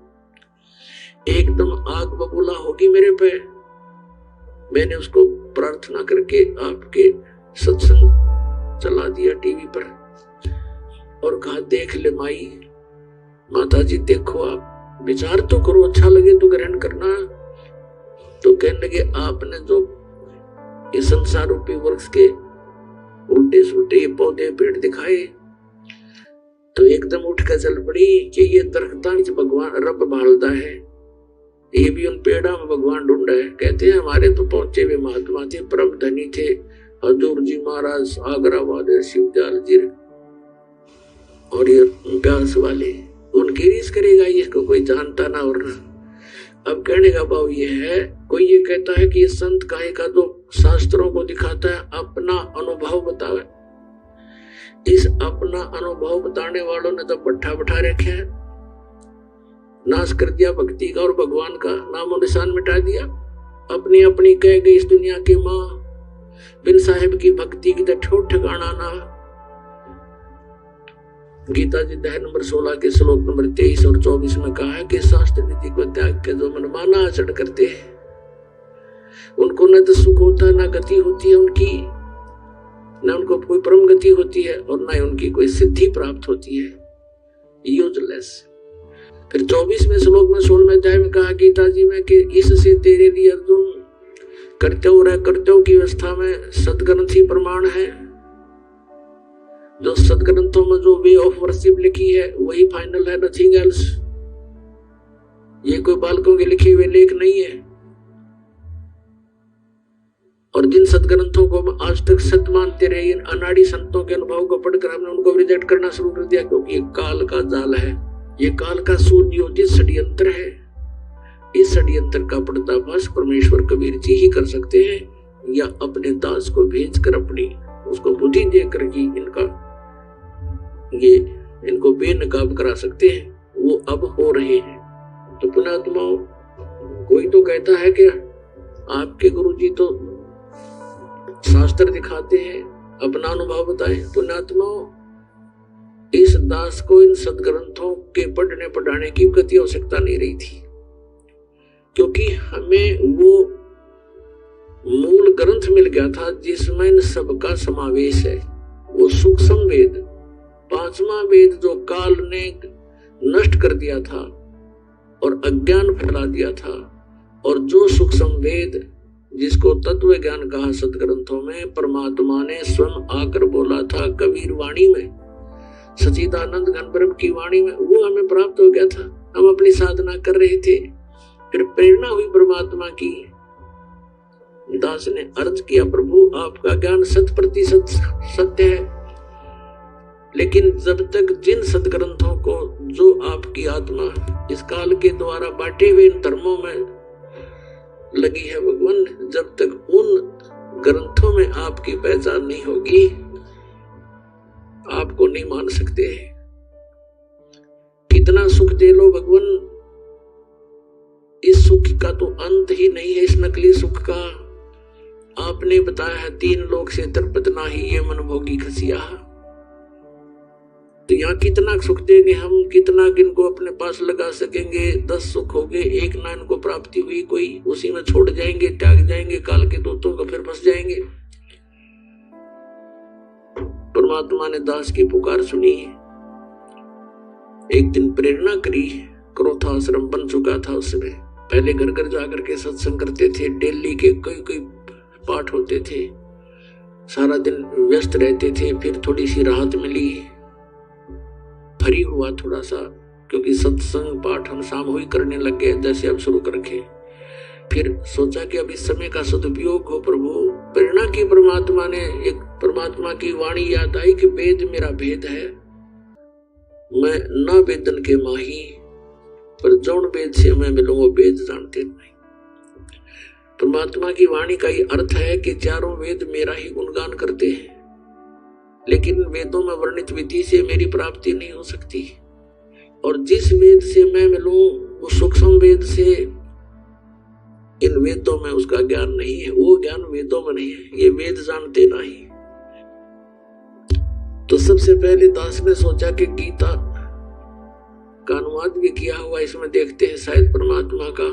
एकदम आग बबूला होगी मेरे पे। मैंने उसको प्रार्थना करके आपके सत्संग चला दिया टीवी पर और कहा, देख ले माई, माता जी देखो, आप विचार तो करो, अच्छा लगे तो ग्रहण करना। तो कहने लगे, आपने जो इस संसार रूपी वृक्ष के उल्टे सुल्टे पौधे पेड़ दिखाए, तो एकदम उठ कर चल पड़ी कि ये दरख्ता में भगवान रब भालता है, ये भी उन पेड़ा में भगवान ढूंढा है। कहते हैं हमारे तो पहुंचे हुए महात्मा थे, परम धनी थे, हजूर जी महाराज, आगरा वाले, शिवदयाल जी और ये ब्यास वाले, उनकी रीस करेगा ये को कोई जानता ना और ना। अब कहने का भाव ये है, कोई ये कहता है कि ये संत काहे का तो शास्त्रों को दिखाता है, अपना अनुभव बतावे। इस अपना अनुभव बताने वालों ने तो पट्टा बैठा रखे हैं, नाश कर दिया भक्ति का और भगवान का नामो निशान मिटा दिया। अपनी अपनी कह गई इस दुनिया की माँ, बिन साहेब की भक्ति की तो ठोट ठिकाना ना। गीता जी अध्याय नंबर 16 के श्लोक नंबर 23 और 24 में कहा है कि शास्त्र विधि को त्याग के जो मनमाना आचरण करते हैं, उनको न तो सुख होता, न गति होती है उनकी, न उनको कोई परम गति होती है और न ही उनकी कोई सिद्धि प्राप्त होती है, यूजलेस। फिर 24वें श्लोक में 16वें अध्याय में कहा गीता जी में कि इससे तेरे लिए अर्जुन कर्तव्य की अवस्था में सदग्रंथ ही प्रमाण है। जो सदग्रंथों में जो वे ऑफ वर्शिप लिखी है वही फाइनल है, नथिंग एल्स। ये कोई बालकों के लिखे हुए लेख नहीं है। और जिन सदग्रंथों को हम आज तक सत्य मानते रहे, इन अनाड़ी संतों के अनुभव को पढ़कर हमने उनको रिजेक्ट करना शुरू कर दिया, क्योंकि ये काल का जाल है, ये काल का सुनियोजित षड्यंत्र है। इस षड्यंत्र का पर्दाफाश परमेश्वर कबीर जी ही कर सकते हैं, या अपने दास को भेजकर अपनी उसको बुद्धि देकर ही इनको बेनकाब करा सकते हैं। वो अब हो रहे हैं। तो पुण्यात्माओं, कोई तो कहता है कि आपके गुरुजी तो शास्त्र दिखाते हैं, अपना अनुभव बताएं। पुण्यात्माओं, इस दास को इन सदग्रंथों के पढ़ने पढ़ाने की गति आवश्यकता नहीं रही थी, क्योंकि हमें वो मूल ग्रंथ मिल गया था जिसमें इन सबका समावेश है। वो सूक्ष्म वेद, 5वां वेद जो काल ने नष्ट कर दिया था और अज्ञान फैला दिया था, और जो सूक्ष्म वेद जिसको तत्व ज्ञान कहा सदग्रंथों में, परमात्मा ने स्वयं आकर बोला था कबीर वाणी में, सच्चिदानंद घन ब्रह्म की वाणी में, वो हमें प्राप्त हो गया था। हम अपनी साधना कर रहे थे, फिर प्रेरणा हुई परमात्मा की। दास ने अर्ज किया, प्रभु आपका ज्ञान 100% सत्य है, लेकिन जब तक जिन सदग्रंथों को जो आपकी आत्मा इस काल के द्वारा बांटे हुए इन धर्मों में लगी है भगवान, जब तक उन ग्रंथों में आपकी पहचान नहीं होगी, आपको नहीं मान सकते। कितना सुख दे लो भगवान, इस सुख का तो अंत ही नहीं है। इस नकली सुख का आपने बताया है, 3 लोक से तृप्त ना ही ये मन भोगी खसिया। तो यहाँ कितना सुख देंगे हम, कितना इनको अपने पास लगा सकेंगे। 10 सुख हो गए, एक ना इनको प्राप्ति हुई कोई, उसी में छोड़ जाएंगे, त्याग जाएंगे, काल के दूतों का फिर फंस जाएंगे। परमात्मा ने दास की पुकार सुनी। एक दिन प्रेरणा करी, क्रोधाश्रम बन चुका था उस समय। पहले घर घर जाकर के सत्संग करते थे, डेली के कई पाठ होते थे, सारा दिन व्यस्त रहते थे। फिर थोड़ी सी राहत मिली, फ्री हुआ थोड़ा सा, क्योंकि सत्संग पाठ हम शाम ही करने लग गए, जैसे अब शुरू कर रखे। फिर सोचा कि अब इस समय का सदुपयोग हो प्रभु। प्रेरणा की परमात्मा ने, एक परमात्मा की वाणी याद आई कि वेद मेरा भेद है, मैं न वेदन के माही, पर जौन वेद से मैं मिलूंगा वेद जानते नहीं। परमात्मा की वाणी का ये अर्थ है कि चारों वेद मेरा ही गुणगान करते हैं, लेकिन वेदों में वर्णित विधि से मेरी प्राप्ति नहीं हो सकती। और जिस वेद से मैं मिलूं, उस सूक्ष्म वेद से इन वेदों में उसका ज्ञान नहीं है, वो ज्ञान वेदों में नहीं है, ये वेद जानते नहीं। तो सबसे पहले दास ने सोचा कि गीता का अनुवाद भी किया हुआ, इसमें देखते हैं शायद परमात्मा का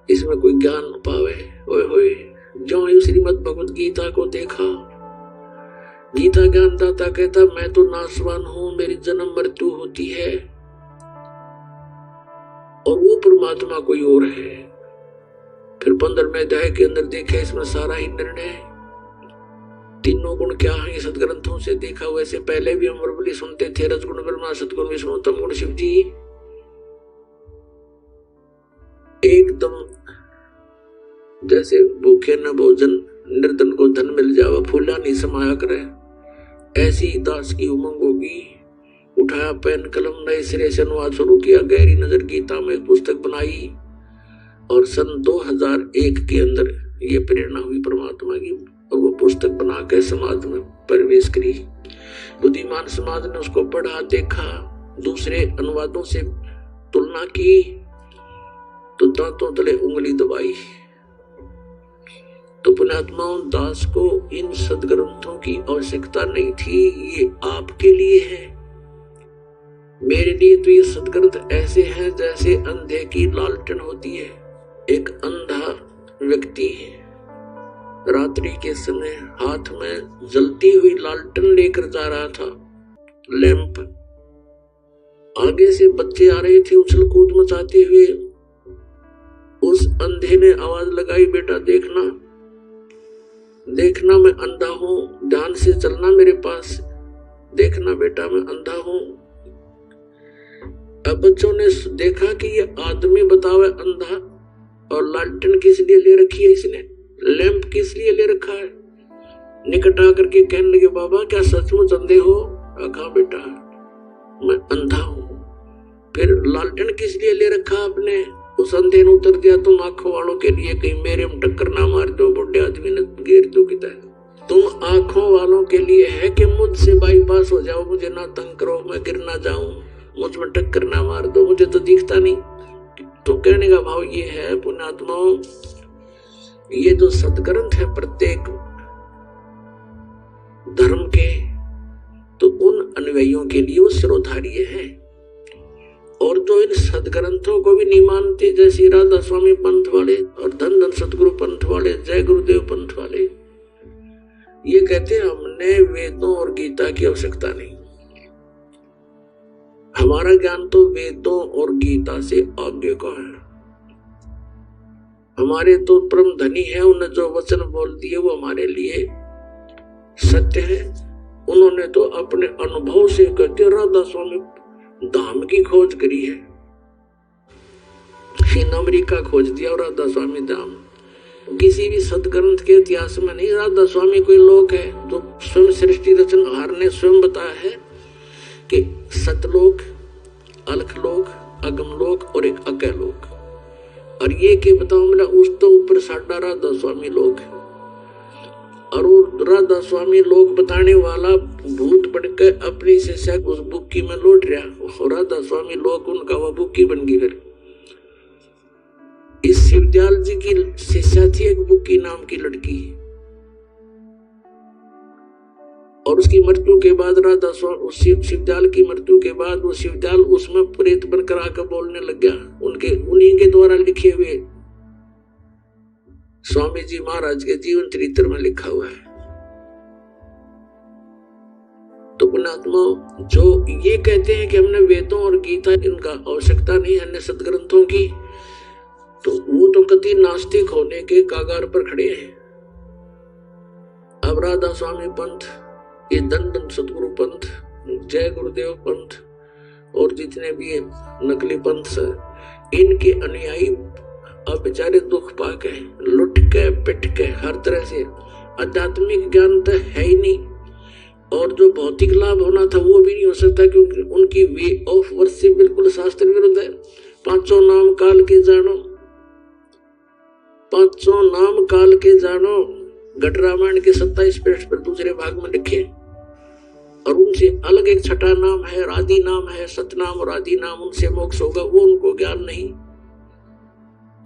इसमें कोई ज्ञान पावे। ओए होए, जो ही श्रीमद् भगवत गीता को देखा, गीता ज्ञानदाता कहता मैं तो नाशवान हूं, मेरी जन्म मृत्यु होती है और वो परमात्मा कोई और है। फिर 15वें अध्याय के अंदर देखे, इसमें सारा ही निर्णय तीनों गुण क्या है सदग्रंथों से देखा। वैसे पहले भी हम वर्बली सुनते थे, रजगुण ब्रह्मा, सदगुण विष्णु, तम गुण शिव जी। एकदम जैसे भूखे न भोजन, निर्धन को धन मिल जावा, फूला नहीं समाया करे, ऐसी दास की उमंग होगी। उठाया पेन कलम, नए सिरे से अनुवाद शुरू किया, गहरी नजर गीता में एक पुस्तक बनाई और सन 2001 के अंदर ये प्रेरणा हुई परमात्मा की और वो पुस्तक बना के समाज में प्रवेश करी। बुद्धिमान समाज ने उसको पढ़ा, देखा, दूसरे अनुवादों से तुलना की तो दांतों तले उंगली दबाई। तो पुण्यात्माओं, दास को इन सदग्रंथों की आवश्यकता नहीं थी, ये आपके लिए है। मेरे लिए तो ये सदग्रंथ ऐसे हैं जैसे अंधे की लालटेन होती है। एक अंधा व्यक्ति है, रात्रि के समय हाथ में जलती हुई लालटेन लेकर जा रहा था, लैंप। आगे से बच्चे आ रहे थे उछल कूद मचाते हुए। उस अंधे ने आवाज लगाई, बेटा देखना, देखना मैं अंधा हूं, ध्यान से चलना मेरे पास, देखना बेटा मैं अंधा हूं। अब बच्चों ने देखा कि ये आदमी बतावे अंधा, और लालटेन किस लिए ले रखी है इसने, लैंप किस लिए ले रखा है। निकट आकर के कहने लगे, बाबा क्या सचमुच अंधे हो? कहा बेटा मैं अंधा हूं। फिर लालटेन किस लिए ले रखा आपने? उस अंधे ने उत्तर दिया, तुम आंखों वालों के लिए कहीं मेरे में टक्कर ना मार दो, बुढ़े आदमी ने घेर दो किधर। तुम आंखों वालों के लिए है कि मुझसे बाईपास हो जाओ, मुझे ना तंग करो, मैं गिर ना जाऊं, मुझ में टक्कर ना मार दो, मुझे तो दिखता नहीं। तो कहने का भाव ये है पुण्यात्माओं, ये जो सदग्रंथ है प्रत्येक धर्म के, तो उन अनुयायियों के लिए वो शिरोधार्य है। और जो इन सदग्रंथों को भी नहीं मानते, जैसे राधा स्वामी पंथ वाले और धन धन सतगुरु पंथ वाले, जय गुरुदेव पंथ वाले, ये कहते हैं हमने वेदों और गीता की आवश्यकता नहीं, हमारा ज्ञान तो वेदों और गीता से आगे का है। हमारे तो परम धनी है, उन्हें जो वचन बोल दिए वो हमारे लिए सत्य है। उन्होंने तो अपने अनुभव से कहते, राधा स्वामी धाम की खोज करी है, फिर अमेरिका खोज दिया और राधा स्वामी धाम। किसी भी सदग्रंथ के इतिहास में नहीं। राधा स्वामी कोई लोक है जो स्वयं सृष्टि रचनहार ने स्वयं बताया है कि सतलोक, अलखलोक, अगमलोक और एक अकैलोक, और ये के बताओ मेरा उस तो ऊपर साडा राधा स्वामी लोक है। और वो राधा स्वामी लोक बताने वाला भूत बनकर अपनी शिष्या उस बुक्की में लौट रहा, और राधा स्वामी लोक उनका वो बुक्की बन गई। फिर इस शिवदयाल जी की शिष्या थी एक बुक्की नाम की लड़की, और उसकी मृत्यु के बाद राधा स्वामी शिवदयाल की मृत्यु के बाद वो शिवदयाल उसमें प्रेत बनकर आकर बोलने लग गया। उन्हीं के द्वारा लिखे हुए स्वामी जी महाराज के जीवन चरित्र में लिखा हुआ है। तो पुण्यात्मा, जो ये कहते हैं कि हमने वेदों और गीता इनका आवश्यकता नहीं है, अन्य सदग्रंथों की, तो वो तो कति नास्तिक होने के कागार पर खड़े हैं। अब राधा स्वामी पंथ, ये धन धन सतगुरु पंथ, जय गुरुदेव पंथ और जितने भी नकली पंथ है, इनके अनुयायी अब बेचारे दुख पाके लुट के पिट के हर तरह से, आध्यात्मिक ज्ञान तो है ही नहीं, और जो भौतिक लाभ होना था वो भी नहीं हो सकता, क्योंकि उनकी वे ऑफ वर्शिप बिल्कुल शास्त्र विरुद्ध है। पांचों नाम काल के जानो, पांचों नाम काल के जानो, घट रामायण के 27 पृष्ठ पर दूसरे भाग में लिखे। और उनसे अलग एक छठा नाम है, आदि नाम है, सतनाम और आदि नाम, उनसे मोक्ष होगा, वो उनको ज्ञान नहीं।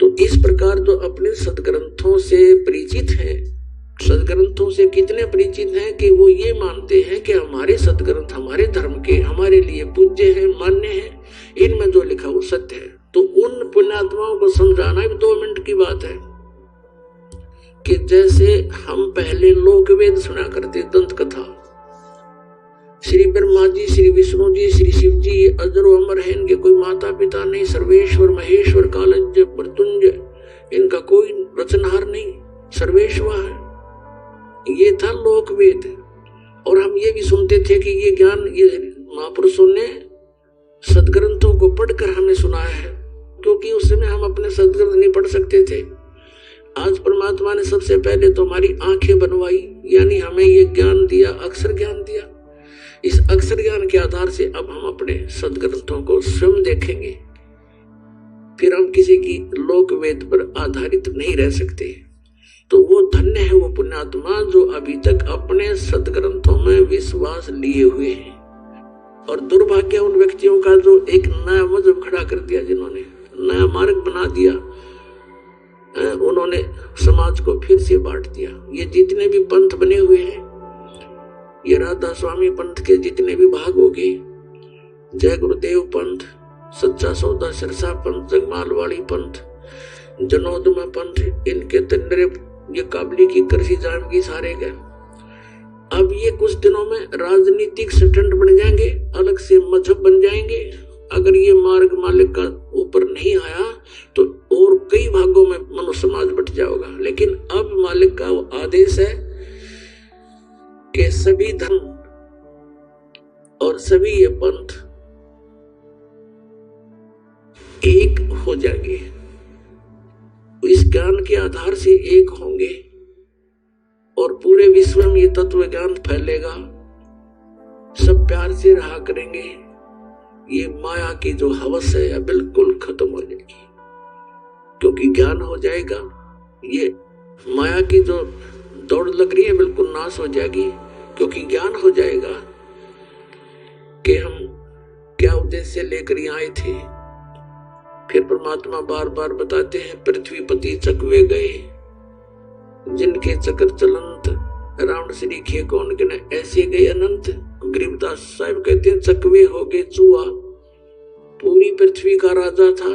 तो इस प्रकार जो अपने सदग्रंथों से परिचित हैं, सदग्रंथों से कितने परिचित हैं कि वो ये मानते हैं कि हमारे सदग्रंथ हमारे धर्म के हमारे लिए पूज्य हैं, मान्य हैं, इनमें जो लिखा वो सत्य है। तो उन पुण्यात्माओं को समझाना भी 2 मिनट की बात है कि जैसे हम पहले लोक वेद सुना करते, दंत कथा, श्री ब्रह्मा जी, श्री विष्णु जी, श्री शिव जी ये अजर अमर है, इनके कोई माता पिता नहीं, सर्वेश्वर महेश्वर कालज्ञ मृत्युंजय, इनका कोई रचनहार नहीं, सर्वेश्वर है, ये था लोक वेद। और हम ये भी सुनते थे कि ये ज्ञान ये महापुरुषों ने सदग्रंथों को पढ़कर हमें सुनाया है, क्योंकि उस समय हम अपने सदग्रंथ नहीं पढ़ सकते थे। आज परमात्मा ने सबसे पहले तो हमारी आंखें बनवाई, यानी हमें ये ज्ञान दिया, अक्षर ज्ञान दिया। इस अक्षर ज्ञान के आधार से अब हम अपने सदग्रंथों को स्वयं देखेंगे, फिर हम किसी की लोक वेद पर आधारित नहीं रह सकते। तो वो धन्य है वो पुण्यात्मा जो अभी तक अपने सदग्रंथों में विश्वास लिए हुए हैं। और दुर्भाग्य उन व्यक्तियों का जो एक नया मजहब खड़ा कर दिया, जिन्होंने नया मार्ग बना दिया, उन्होंने समाज को फिर से बांट दिया। ये जितने भी पंथ बने हुए हैं, ये राधा स्वामी पंथ के जितने भी भाग हो गए, जय गुरुदेव पंथ, सच्चा सौदा सिरसा पंथ, जगमालवाड़ी पंथ, जनोदमा पंथ, इनके तंद्रे ये काबली की करसी जाम की सारे गए। अब ये कुछ दिनों में राजनीतिक स्टंट बन जाएंगे, अलग से मजहब बन जाएंगे। अगर ये मार्ग मालिक का ऊपर नहीं आया तो और कई भागों में मनुष्य समाज बट जाएगा। लेकिन अब मालिक का वो आदेश है कि सभी धर्म और सभी ये पंथ एक हो जाएंगे, इस ज्ञान के आधार से एक होंगे और पूरे विश्व में ये तत्व ज्ञान फैलेगा। सब प्यार से रहा करेंगे, ये माया की जो हवस है बिल्कुल खत्म हो जाएगी, क्योंकि ज्ञान हो जाएगा। ये माया की जो दौड़ लग रही है बिल्कुल नाश हो जाएगी, क्योंकि ज्ञान हो जाएगा कि हम क्या उद्देश्य लेकर यहाँ आए थे। फिर परमात्मा बार बार बताते हैं, पृथ्वीपति चकवे गए जिनके चक्र चलंत, रावण श्री खे कौन गिने ऐसे गए अनंत। गरीबदास साहब कहते हैं चकवे हो गए चूहा, पूरी पृथ्वी का राजा था,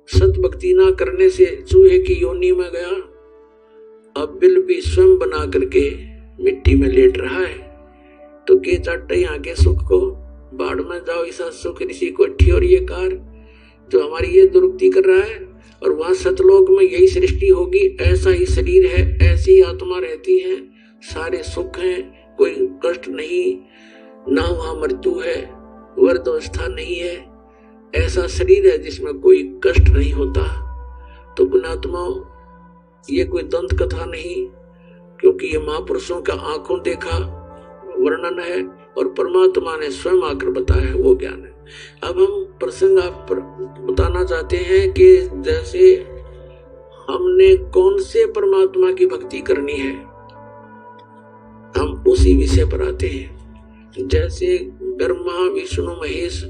सत भक्ति ना करने से चूहे की योनि में गया। अब बिल भी स्वयं बना करके मिट्टी में लेट रहा है, तो के चाटे यहाँ के सुख को, बाढ़ में जाओ ऐसा सुख ऋषि कोठी और ये कार जो हमारी ये दुरुक्ति कर रहा है। और वहां सतलोक में यही सृष्टि होगी, ऐसा ही शरीर है, ऐसी ही आत्मा रहती है, सारे सुख हैं, कोई कष्ट नहीं, ना वहां मृत्यु है, वर्धावस्था नहीं है, ऐसा शरीर है जिसमें कोई कष्ट नहीं होता। तो पुण्यात्माओं, ये कोई दंत कथा नहीं, क्योंकि ये महापुरुषों का आंखों देखा वर्णन है और परमात्मा ने स्वयं आकर बताया है, वो ज्ञान है। अब हम प्रसंग आप पर बताना चाहते हैं कि जैसे हमने कौन से परमात्मा की भक्ति करनी है, हम उसी विषय पर आते हैं। जैसे ब्रह्मा विष्णु महेश,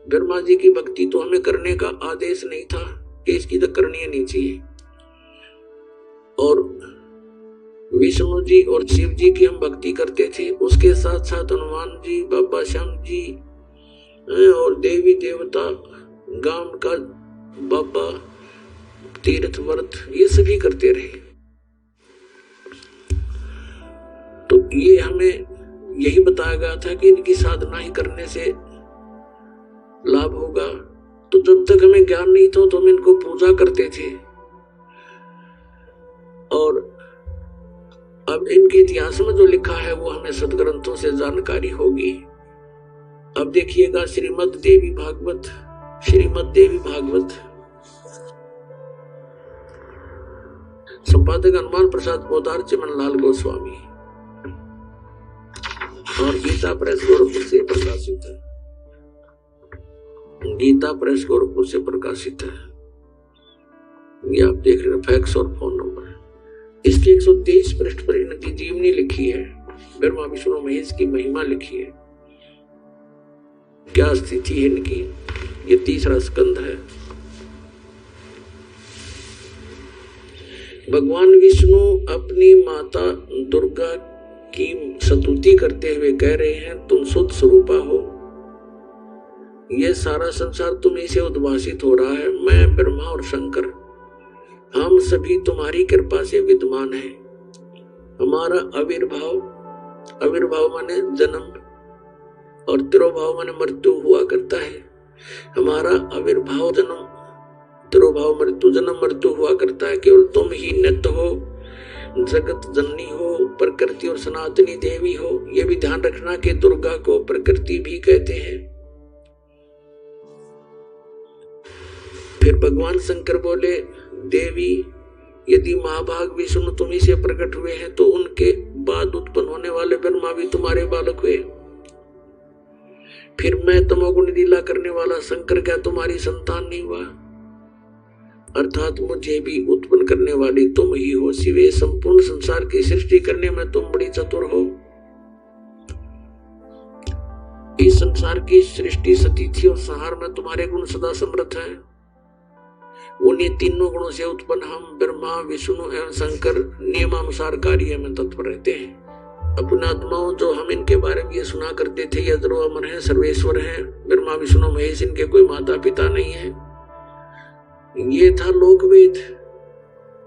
ब्रह्मा जी की भक्ति तो हमें करने का आदेश नहीं था कि इसकी तो करनी नहीं चाहिए, और विष्णु जी और शिव जी की हम भक्ति करते थे, उसके साथ साथ हनुमान जी, बाबा श्याम जी और देवी देवता, गांव का बाबा, तीर्थ व्रत, ये सभी करते रहे। तो ये हमें यही बताया गया था कि इनकी साधना ही करने से लाभ होगा। तो जब तक हमें ज्ञान नहीं था तो हम इनको पूजा करते थे, और अब इनके इतिहास में जो लिखा है वो हमें सदग्रंथों से जानकारी होगी। अब देखिएगा श्रीमद् देवी भागवत, श्रीमद् देवी भागवत, संपादक हनुमान प्रसाद पोदार चिमन लाल गोस्वामी, और गीता प्रेस गोरखपुर से प्रकाशित है। गीता प्रेस गोरखपुर से प्रकाशित है। ये आप देख रहे हैं, फैक्स और फोन नंबर। इसके 123 पृष्ठ पर इनकी जीवनी लिखी है, ब्रह्मा विष्णु महेश की महिमा लिखी है, क्या स्थिति है इनकी। ये 3रा स्कंद है। भगवान विष्णु अपनी माता दुर्गा की स्तुति करते हुए कह रहे हैं, तुम शुद्ध स्वरूपा हो, यह सारा संसार तुम्हीं से उद्भासित हो रहा है। मैं ब्रह्मा और शंकर, हम सभी तुम्हारी कृपा से विद्यमान हैं। हमारा आविर्भाव, आविर्भाव माने जन्म और तिरोभाव माने मृत्यु हुआ करता है। हमारा आविर्भाव जन्म, तिरोभाव मृत्यु, जन्म मृत्यु हुआ करता है। केवल तुम ही नित्य हो, जगत जननी हो, प्रकृति और सनातनी देवी हो। यह भी ध्यान रखना कि दुर्गा को प्रकृति भी कहते हैं। फिर भगवान शंकर बोले, देवी यदि महाभाग विष्णु तुम्ही से प्रकट हुए हैं तो उनके बाद उत्पन्न होने वाले ब्रह्मा भी तुम्हारे बालक हुए। फिर मैं तमोगुण लीला करने वाला शंकर क्या तुम्हारी संतान नहीं हुआ? अर्थात मुझे भी उत्पन्न करने वाली तुम ही हो। शिवे संपूर्ण संसार की सृष्टि करने में तुम बड़ी चतुर हो। इस संसार की सृष्टि सतिथि और संहार में तुम्हारे गुण सदा समर्थ है। उन्हीं तीनों गुणों से उत्पन्न हम ब्रह्मा विष्णु एवं शंकर नियमानुसार कार्य में तत्पर रहते हैं। अपने आत्माओं जो हम इनके बारे में ये सुना करते थे, ये ध्रुव अमर है, सर्वेश्वर है, ब्रह्मा विष्णु महेश, इनके कोई माता पिता नहीं है, ये था लोकवेद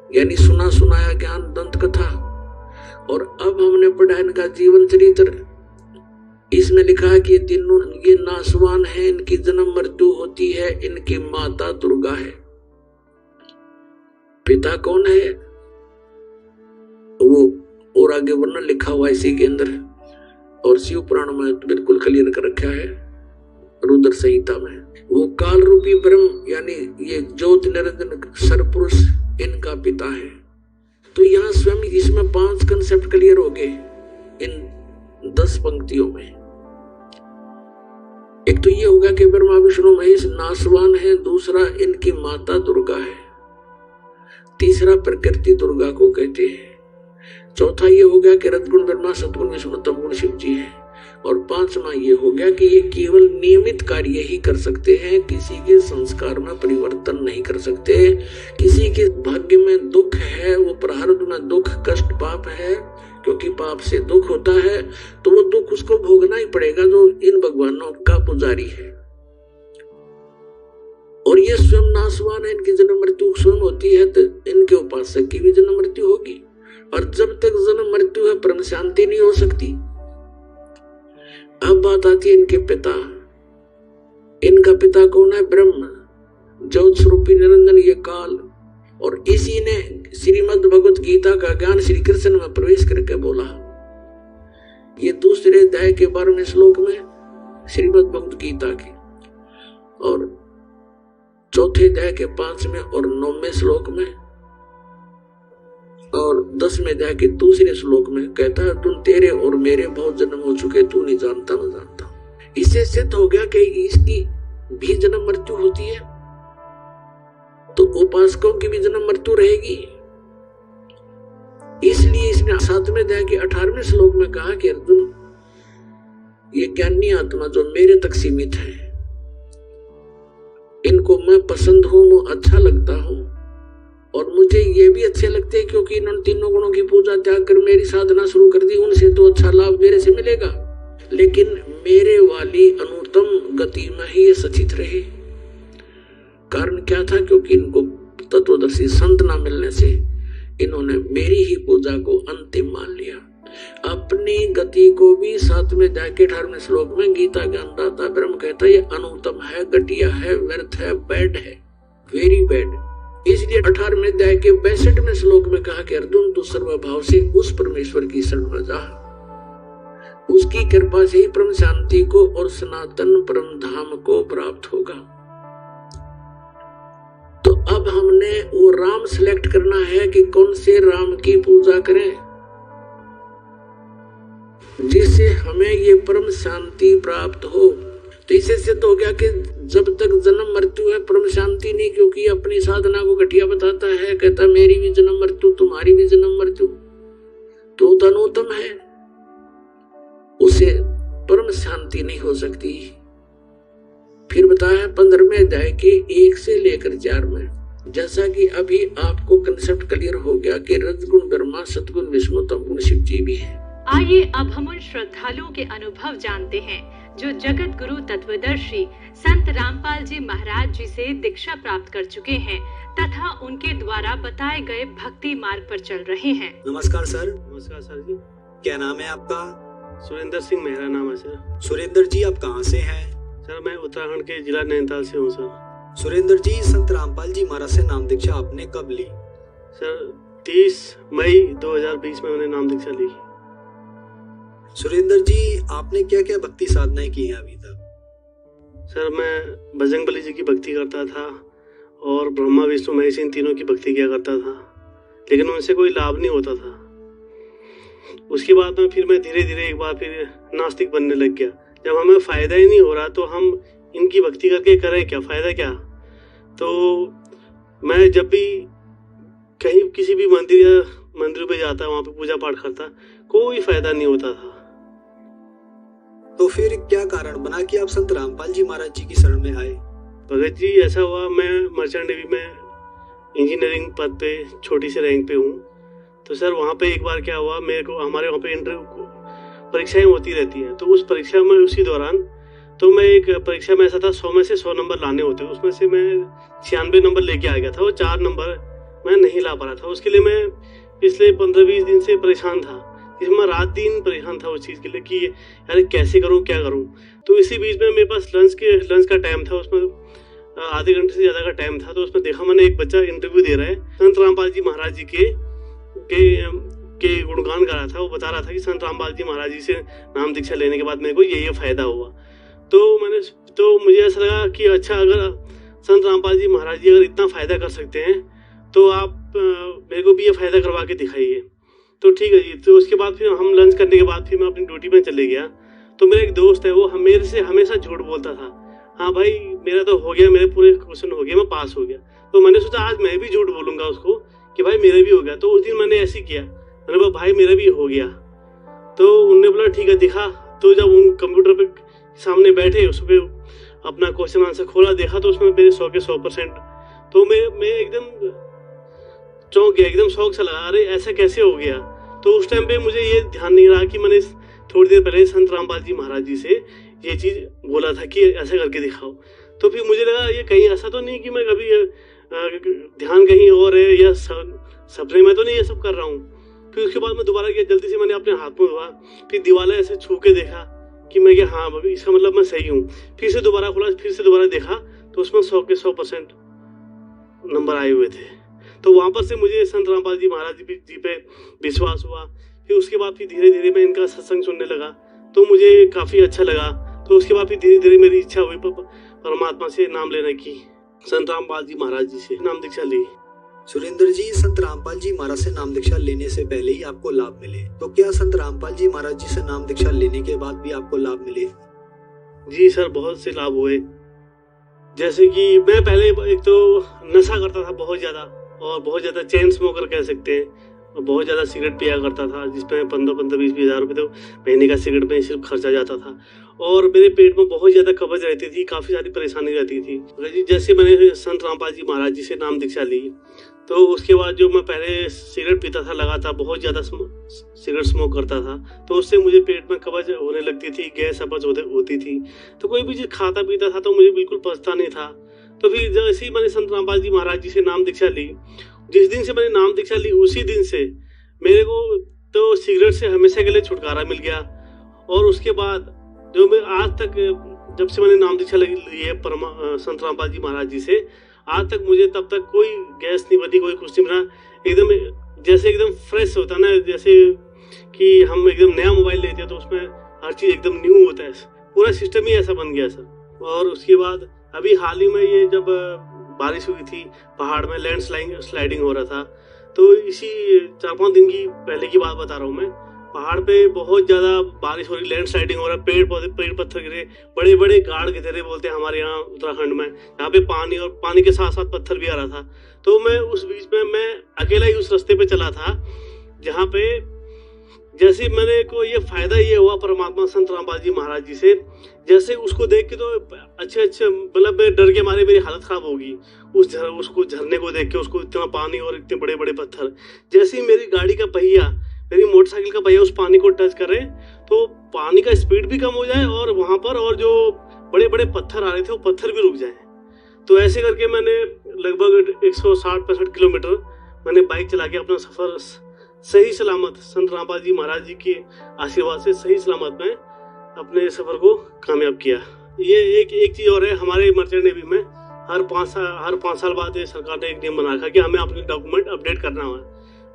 यानी सुना सुनाया ज्ञान, दंत कथा। और अब हमने पढ़ा इनका जीवन चरित्र। इसमें लिखा है कि तीनों ये नासवान है, इनकी जन्म मृत्यु होती है, इनकी माता दुर्गा है। पिता कौन है वो और आगे वर्णन लिखा हुआ इसी के अंदर, और शिव पुराण में बिल्कुल क्लियर कर रखा है, रुद्र संहिता में। वो काल रूपी ब्रह्म यानी ये ज्योत निरंजन सरपुरुष इनका पिता है। तो यहाँ स्वयं इसमें 5 कंसेप्ट क्लियर हो गए इन 10 पंक्तियों में। एक तो ये होगा कि ब्रह्मा विष्णु महेश नासवान है, दूसरा इनकी माता दुर्गा है, तीसरा प्रकृति दुर्गा को कहते हैं, चौथा ये हो गया कि रजगुण ब्रह्मा सतगुण विष्णु तमगुण शिव जी है, और पांचवा ये हो गया कि ये केवल नियमित कार्य ही कर सकते हैं, किसी के संस्कार में परिवर्तन नहीं कर सकते। किसी के भाग्य में दुख है, वो प्रारब्ध में दुख कष्ट पाप है, क्योंकि पाप से दुख होता है, तो वो दुख उसको भोगना ही पड़ेगा जो इन भगवानों का पुजारी है। और ये स्वयं नासवान है, इनकी जन्म मृत्यु स्वयं होती है, तो इनके उपासक की भी जन्म मृत्यु होगी। और जब तक जन्म मृत्यु है परम शांति नहीं हो सकती। अब बात आती है इनके पिता। इनका पिता कौन है? ब्रह्म, ज्योत स्वरूपी निरंजन, ये काल। और इसी ने श्रीमद् भगवत गीता का ज्ञान श्री कृष्ण में प्रवेश करके बोला। ये दूसरे अध्याय के 12वें श्लोक में श्रीमद् भगवत गीता की, और चौथे अध्याय के 5वें और 9वें श्लोक में, और 10वें अध्याय के दूसरे श्लोक में कहता है, तुम तेरे और मेरे बहुत जन्म हो चुके, तू नहीं जानता मैं जानता हूं। इससे सिद्ध हो गया कि इसकी भी जन्म मृत्यु होती है, तो उपासकों की भी जन्म मृत्यु रहेगी। इसलिए इसने 7वें अध्याय के 18वें श्लोक में कहा कि अर्जुन, ये ज्ञानी आत्मा जो मेरे तक सीमित है, इनको मैं पसंद हूं, मैं अच्छा लगता हूं, और मुझे ये भी अच्छे लगते हैं क्योंकि इन्होंने तीनों गुणों की पूजा त्याग कर मेरी साधना शुरू कर दी, उनसे तो अच्छा लाभ मेरे से मिलेगा, लेकिन मेरे वाली अनुत्तम गति में ही ये सचित रहे। कारण क्या था? क्योंकि इनको तत्वदर्शी संत ना मिलने से इन्होंने मेरी ही पूजा को अंतिम मान लिया। अपनी गति को भी 7वें अध्याय के 18वें श्लोक में गीता ज्ञानदाता ब्रह्म कहता है, ये अनुत्तम है, घटिया है, व्यर्थ है, बैड है, वेरी बैड। इसलिए 18वें अध्याय के 62वें श्लोक में कहा कि अर्जुन, तू सर्वभाव से उस परमेश्वर की शरण में जा, उसकी कृपा से ही परम शांति को और सनातन परम धाम को प्राप्त होगा। तो अब हमने वो राम सिलेक्ट करना है कि कौन से राम की पूजा करें जिससे हमें ये परम शांति प्राप्त हो। तो इससे सिद्ध हो गया कि जब तक जन्म मृत्यु है परम शांति नहीं, क्योंकि अपनी साधना को घटिया बताता है, कहता मेरी भी जन्म मृत्यु, तुम्हारी भी जन्म मृत्यु, तो अनुत्तम है, उसे परम शांति नहीं हो सकती। फिर बताया 15वें अध्याय के 1 से लेकर 4 में, जैसा कि अभी आपको कंसेप्ट क्लियर हो गया कि रजगुण ब्रह्मा, सतगुण विष्णु, तमगुण शिव जी भी है। आइए अब हम उन श्रद्धालुओं के अनुभव जानते हैं जो जगत गुरु तत्वदर्शी संत रामपाल जी महाराज जी से दीक्षा प्राप्त कर चुके हैं तथा उनके द्वारा बताए गए भक्ति मार्ग पर चल रहे हैं। नमस्कार सर। नमस्कार सर जी। क्या नाम है आपका? सुरेंद्र सिंह मेरा नाम है सर। सुरेंद्र जी, आप कहाँ से हैं? सर मैं उत्तराखंड के जिला नैनीताल से हूँ सर। सुरेंद्र जी, संत रामपाल जी महाराज से नाम दीक्षा आपने कब ली? सर 30 मई 2020 में मैंने नाम दीक्षा ली। सुरेंद्र जी, आपने क्या क्या भक्ति साधनाएं की हैं अभी तक? सर मैं बजरंगबली जी की भक्ति करता था और ब्रह्मा विष्णु महेश इन तीनों की भक्ति किया करता था, लेकिन उनसे कोई लाभ नहीं होता था। उसके बाद में फिर मैं धीरे धीरे एक बार फिर नास्तिक बनने लग गया। जब हमें फायदा ही नहीं हो रहा तो हम इनकी भक्ति करके करें क्या, फायदा क्या। तो मैं जब भी कहीं किसी भी मंदिर पे जाता, वहाँ पे पूजा पाठ करता, कोई फायदा नहीं होता था। तो फिर क्या कारण बना कि आप संत रामपाल जी महाराज जी की शरण में आए? भगत जी, ऐसा हुआ, मैं मर्चेंट नेवी में इंजीनियरिंग पद पे छोटी सी रैंक पे हूँ। तो सर वहाँ पे एक बार क्या हुआ, मेरे को हमारे वहाँ पे इंटरव्यू परीक्षाएं होती रहती हैं। तो उस परीक्षा में उसी दौरान तो मैं एक परीक्षा में ऐसा था 100 में से 100 नंबर लाने होते, उसमें से मैं 96 नंबर लेके आ गया था। वो 4 नंबर मैं नहीं ला पा रहा था। उसके लिए मैं पिछले 15-20 दिन से परेशान था, जिसमें रात दिन परेशान था उस चीज़ के लिए कि यार कैसे करूँ, क्या करूँ। तो इसी बीच में मेरे पास लंच का टाइम था, उसमें आधे घंटे से ज़्यादा का टाइम था। तो उसमें देखा मैंने एक बच्चा इंटरव्यू दे रहा है, संत रामपाल जी महाराज जी के गुणगान गा रहा था। वो बता रहा था कि संत रामपाल जी महाराज जी से नाम दीक्षा लेने के बाद मेरे को ये फ़ायदा हुआ। तो मुझे ऐसा लगा कि अच्छा, अगर संत रामपाल जी महाराज जी अगर इतना फ़ायदा कर सकते हैं तो आप मेरे को भी ये फ़ायदा करवा के दिखाइए। तो ठीक है जी। तो उसके बाद फिर हम लंच करने के बाद फिर मैं अपनी ड्यूटी में चले गया। तो मेरा एक दोस्त है, वो मेरे से हमेशा झूठ बोलता था, हाँ भाई मेरा तो हो गया, मेरे पूरे क्वेश्चन हो गए, मैं पास हो गया। तो मैंने सोचा आज मैं भी झूठ बोलूँगा उसको कि भाई मेरा भी हो गया। तो उस दिन मैंने ऐसे किया, मैंने बोला भाई मेरा भी हो गया। तो उनने बोला ठीक है दिखा। तो जब उन कंप्यूटर पे सामने बैठे, उस पर अपना क्वेश्चन आंसर खोला, देखा तो उसमें मेरे 100 के 100%। तो मैं एकदम चौंक गया, एकदम शौक सा लगा, अरे ऐसा कैसे हो गया। तो उस टाइम पे मुझे ये ध्यान नहीं रहा कि मैंने थोड़ी देर पहले संत रामपाल जी महाराज जी से ये चीज़ बोला था कि ऐसा करके दिखाओ। तो फिर मुझे लगा ये कहीं ऐसा तो नहीं कि मैं कभी ध्यान कहीं और है या सपने में तो नहीं ये सब कर रहा हूँ। फिर उसके बाद मैं दोबारा गया, जल्दी से मैंने अपने हाथ में धोआ, फिर दीवार ऐसे छू के देखा कि मैं क्या, हाँ भाई इसका मतलब मैं सही हूँ। फिर से दोबारा खोला, फिर से दोबारा देखा तो उसमें 100 के 100% नंबर आए हुए थे। तो वहाँ पर से मुझे संत रामपाल जी महाराज जी पे विश्वास हुआ। फिर उसके बाद फिर धीरे धीरे मैं इनका सत्संग सुनने लगा, तो मुझे काफ़ी अच्छा लगा। तो उसके बाद फिर धीरे धीरे मेरी इच्छा हुई परमात्मा से नाम लेने की। संत रामपाल जी महाराज जी से नाम दीक्षा ली। सुरेंद्र जी, संत रामपाल जी महाराज से नाम दीक्षा लेने से पहले ही आपको लाभ मिले, तो क्या संत रामपाल जी महाराज जी से नाम दीक्षा लेने के बाद भी आपको लाभ मिले? जी सर, बहुत से लाभ हुए। जैसे कि मैं पहले एक तो नशा करता था बहुत ज़्यादा, और बहुत ज़्यादा चेन स्मोकर कह सकते हैं, और बहुत ज़्यादा सिगरेट पिया करता था, जिसमें 15-20 हज़ार रुपये तो महीने का सिगरेट में सिर्फ खर्चा जाता था। और मेरे पेट में बहुत ज़्यादा कब्ज रहती थी, काफ़ी सारी परेशानी रहती थी। जैसे मैंने संत रामपाल जी महाराज जी से नाम दीक्षा ली, तो उसके बाद जो मैं पहले सिगरेट पीता था लगातार, बहुत ज़्यादा सिगरेट स्मोक करता था, तो उससे मुझे पेट में कब्ज होने लगती थी, गैस अपच होती थी। तो कोई भी चीज़ खाता पीता था तो मुझे बिल्कुल पचता नहीं था। तो फिर जैसे ही मैंने संत रामपाल जी महाराज जी से नाम दीक्षा ली, जिस दिन से मैंने नाम दीक्षा ली उसी दिन से मेरे को तो सिगरेट से हमेशा के लिए छुटकारा मिल गया। और उसके बाद जो मैं आज तक, जब से मैंने नाम दीक्षा ली है संत रामपाल जी महाराज जी से, आज तक मुझे तब तक कोई गैस नहीं बनी, कोई कुछ नहीं बना। एकदम जैसे एकदम फ्रेश होता ना, जैसे कि हम एकदम नया मोबाइल लेते हैं तो उसमें हर चीज़ एकदम न्यू होता है, पूरा सिस्टम ही ऐसा बन गया सर। और उसके बाद अभी हाल ही में ये जब बारिश हुई थी, पहाड़ में स्लाइडिंग हो रहा था, तो इसी 4-5 दिन की पहले की बात बता रहा हूँ मैं। पहाड़ पे बहुत ज़्यादा बारिश हो रही, लैंडस्लाइडिंग हो रहा, पेड़ पत्थर गिरे, बड़े बड़े गाड़ गिरे बोलते हैं हमारे यहाँ उत्तराखंड में, यहाँ पे पानी और पानी के साथ साथ पत्थर भी आ रहा था। तो मैं उस बीच में मैं अकेला ही उस रास्ते पे चला था जैसे मैंने को ये फायदा ये हुआ परमात्मा संत रामपाल जी महाराज जी से, जैसे उसको देख के तो अच्छे मतलब मैं डर के मारे मेरी हालत खराब होगी उसको झरने को देख के, उसको इतना पानी और इतने बड़े बड़े पत्थर। जैसे ही मेरी गाड़ी का पहिया, मेरी मोटरसाइकिल का पहिया उस पानी को टच करे तो पानी का स्पीड भी कम हो जाए और वहाँ पर और जो बड़े बड़े पत्थर आ रहे थे वो पत्थर भी रुक जाए। तो ऐसे करके मैंने लगभग 160-65 किलोमीटर मैंने बाइक चला के अपना सफ़र सही सलामत संत रामपाल जी महाराज जी के आशीर्वाद से सही सलामत में अपने सफ़र को कामयाब किया। ये एक चीज़ और है, हमारे मर्चेंट नेवी में हर 5 साल बाद ये सरकार ने एक नियम बना रखा कि हमें अपने डॉक्यूमेंट अपडेट करना है,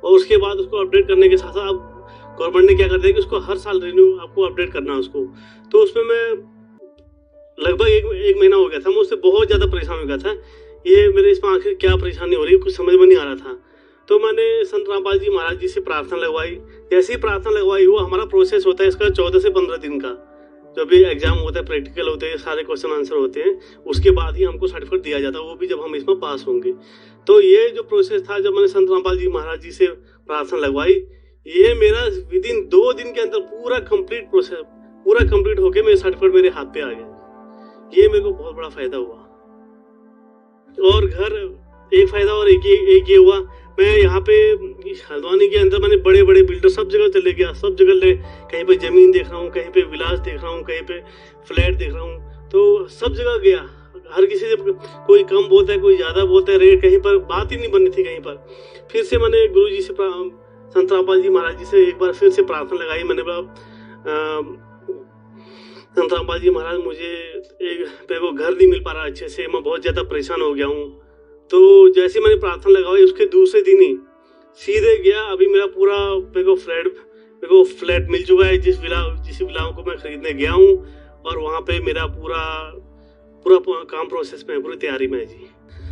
और उसके बाद उसको अपडेट करने के साथ साथ अब गवर्नमेंट ने क्या कर दिया कि उसको हर साल रिन्यू आपको अपडेट करना है उसको। तो उसमें मैं लगभग एक महीना हो गया था, मैं उससे बहुत ज़्यादा परेशान हो गया था। ये मेरे इसमें आखिर क्या परेशानी हो रही है कुछ समझ में नहीं आ रहा था। तो मैंने संत रामपाल जी महाराज जी से प्रार्थना लगवाई। जैसे ही प्रार्थना लगवाई वो हमारा प्रोसेस होता है इसका 14 से 15 दिन का, जब भी एग्जाम होता है, प्रैक्टिकल होते हैं, सारे क्वेश्चन आंसर होते हैं, उसके बाद ही हमको सर्टिफिकेट दिया जाता है, वो भी जब हम इसमें पास होंगे। तो ये जो प्रोसेस था, जब मैंने संत रामपाल जी महाराज जी से प्रार्थना लगवाई, ये मेरा विदिन 2 दिन के अंदर पूरा कंप्लीट प्रोसेस पूरा कंप्लीट होके मेरे सर्टिफिकेट मेरे हाथ पे आ गया। ये मेरे को बहुत बड़ा फायदा हुआ। और घर एक फायदा और एक ये हुआ, मैं यहाँ पे हल्द्वानी के अंदर मैंने बड़े बड़े बिल्डर सब जगह चले गया, सब जगह कहीं पे ज़मीन देख रहा हूँ, कहीं पे विलास देख रहा हूँ, कहीं पे फ्लैट देख रहा हूँ, तो सब जगह गया। हर किसी से कोई कम बोलता है, कोई ज़्यादा बोलता है, रेट कहीं पर बात ही नहीं बनी थी कहीं पर। फिर से मैंने गुरु जी से संत रामपाल जी महाराज जी से एक बार फिर से प्रार्थना लगाई। मैंने संत रामपाल जी महाराज मेरे को घर नहीं मिल पा रहा अच्छे से, मैं बहुत ज़्यादा परेशान हो गया हूँ। तो जैसे मैंने प्रार्थना लगाई उसके दूसरे दिन ही सीधे गया, अभी मेरा पूरा मेरे को फ्लैट मिल चुका है जिस विला को मैं खरीदने गया हूँ, और वहाँ पे मेरा पूरा काम प्रोसेस में है, पूरी तैयारी में है जी।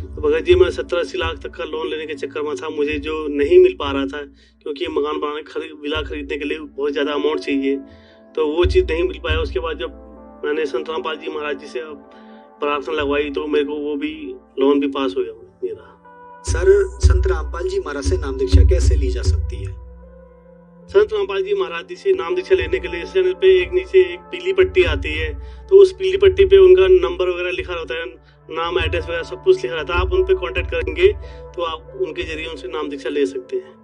तो भगत जी मैं 70-80 लाख तक का लोन लेने के चक्कर में था, मुझे जो नहीं मिल पा रहा था क्योंकि मकान बनाने विला खरीदने के लिए बहुत ज़्यादा अमाउंट चाहिए, तो वो चीज़ नहीं मिल पाया। उसके बाद जब मैंने संत रामपाल जी महाराज जी से प्रार्थना लगवाई तो मेरे को वो भी लोन भी पास हो गया मेरा। सर, संत रामपाल जी महाराज से नाम दीक्षा कैसे ली जा सकती है? संत रामपाल जी महाराज जी से नाम दीक्षा लेने के लिए चैनल पे नीचे एक पीली पट्टी आती है, तो उस पीली पट्टी पे उनका नंबर वगैरह लिखा रहता है, नाम एड्रेस वगैरह सब कुछ लिखा रहता है। आप उन पे कांटेक्ट करेंगे तो आप उनके जरिए उनसे नाम दीक्षा ले सकते हैं।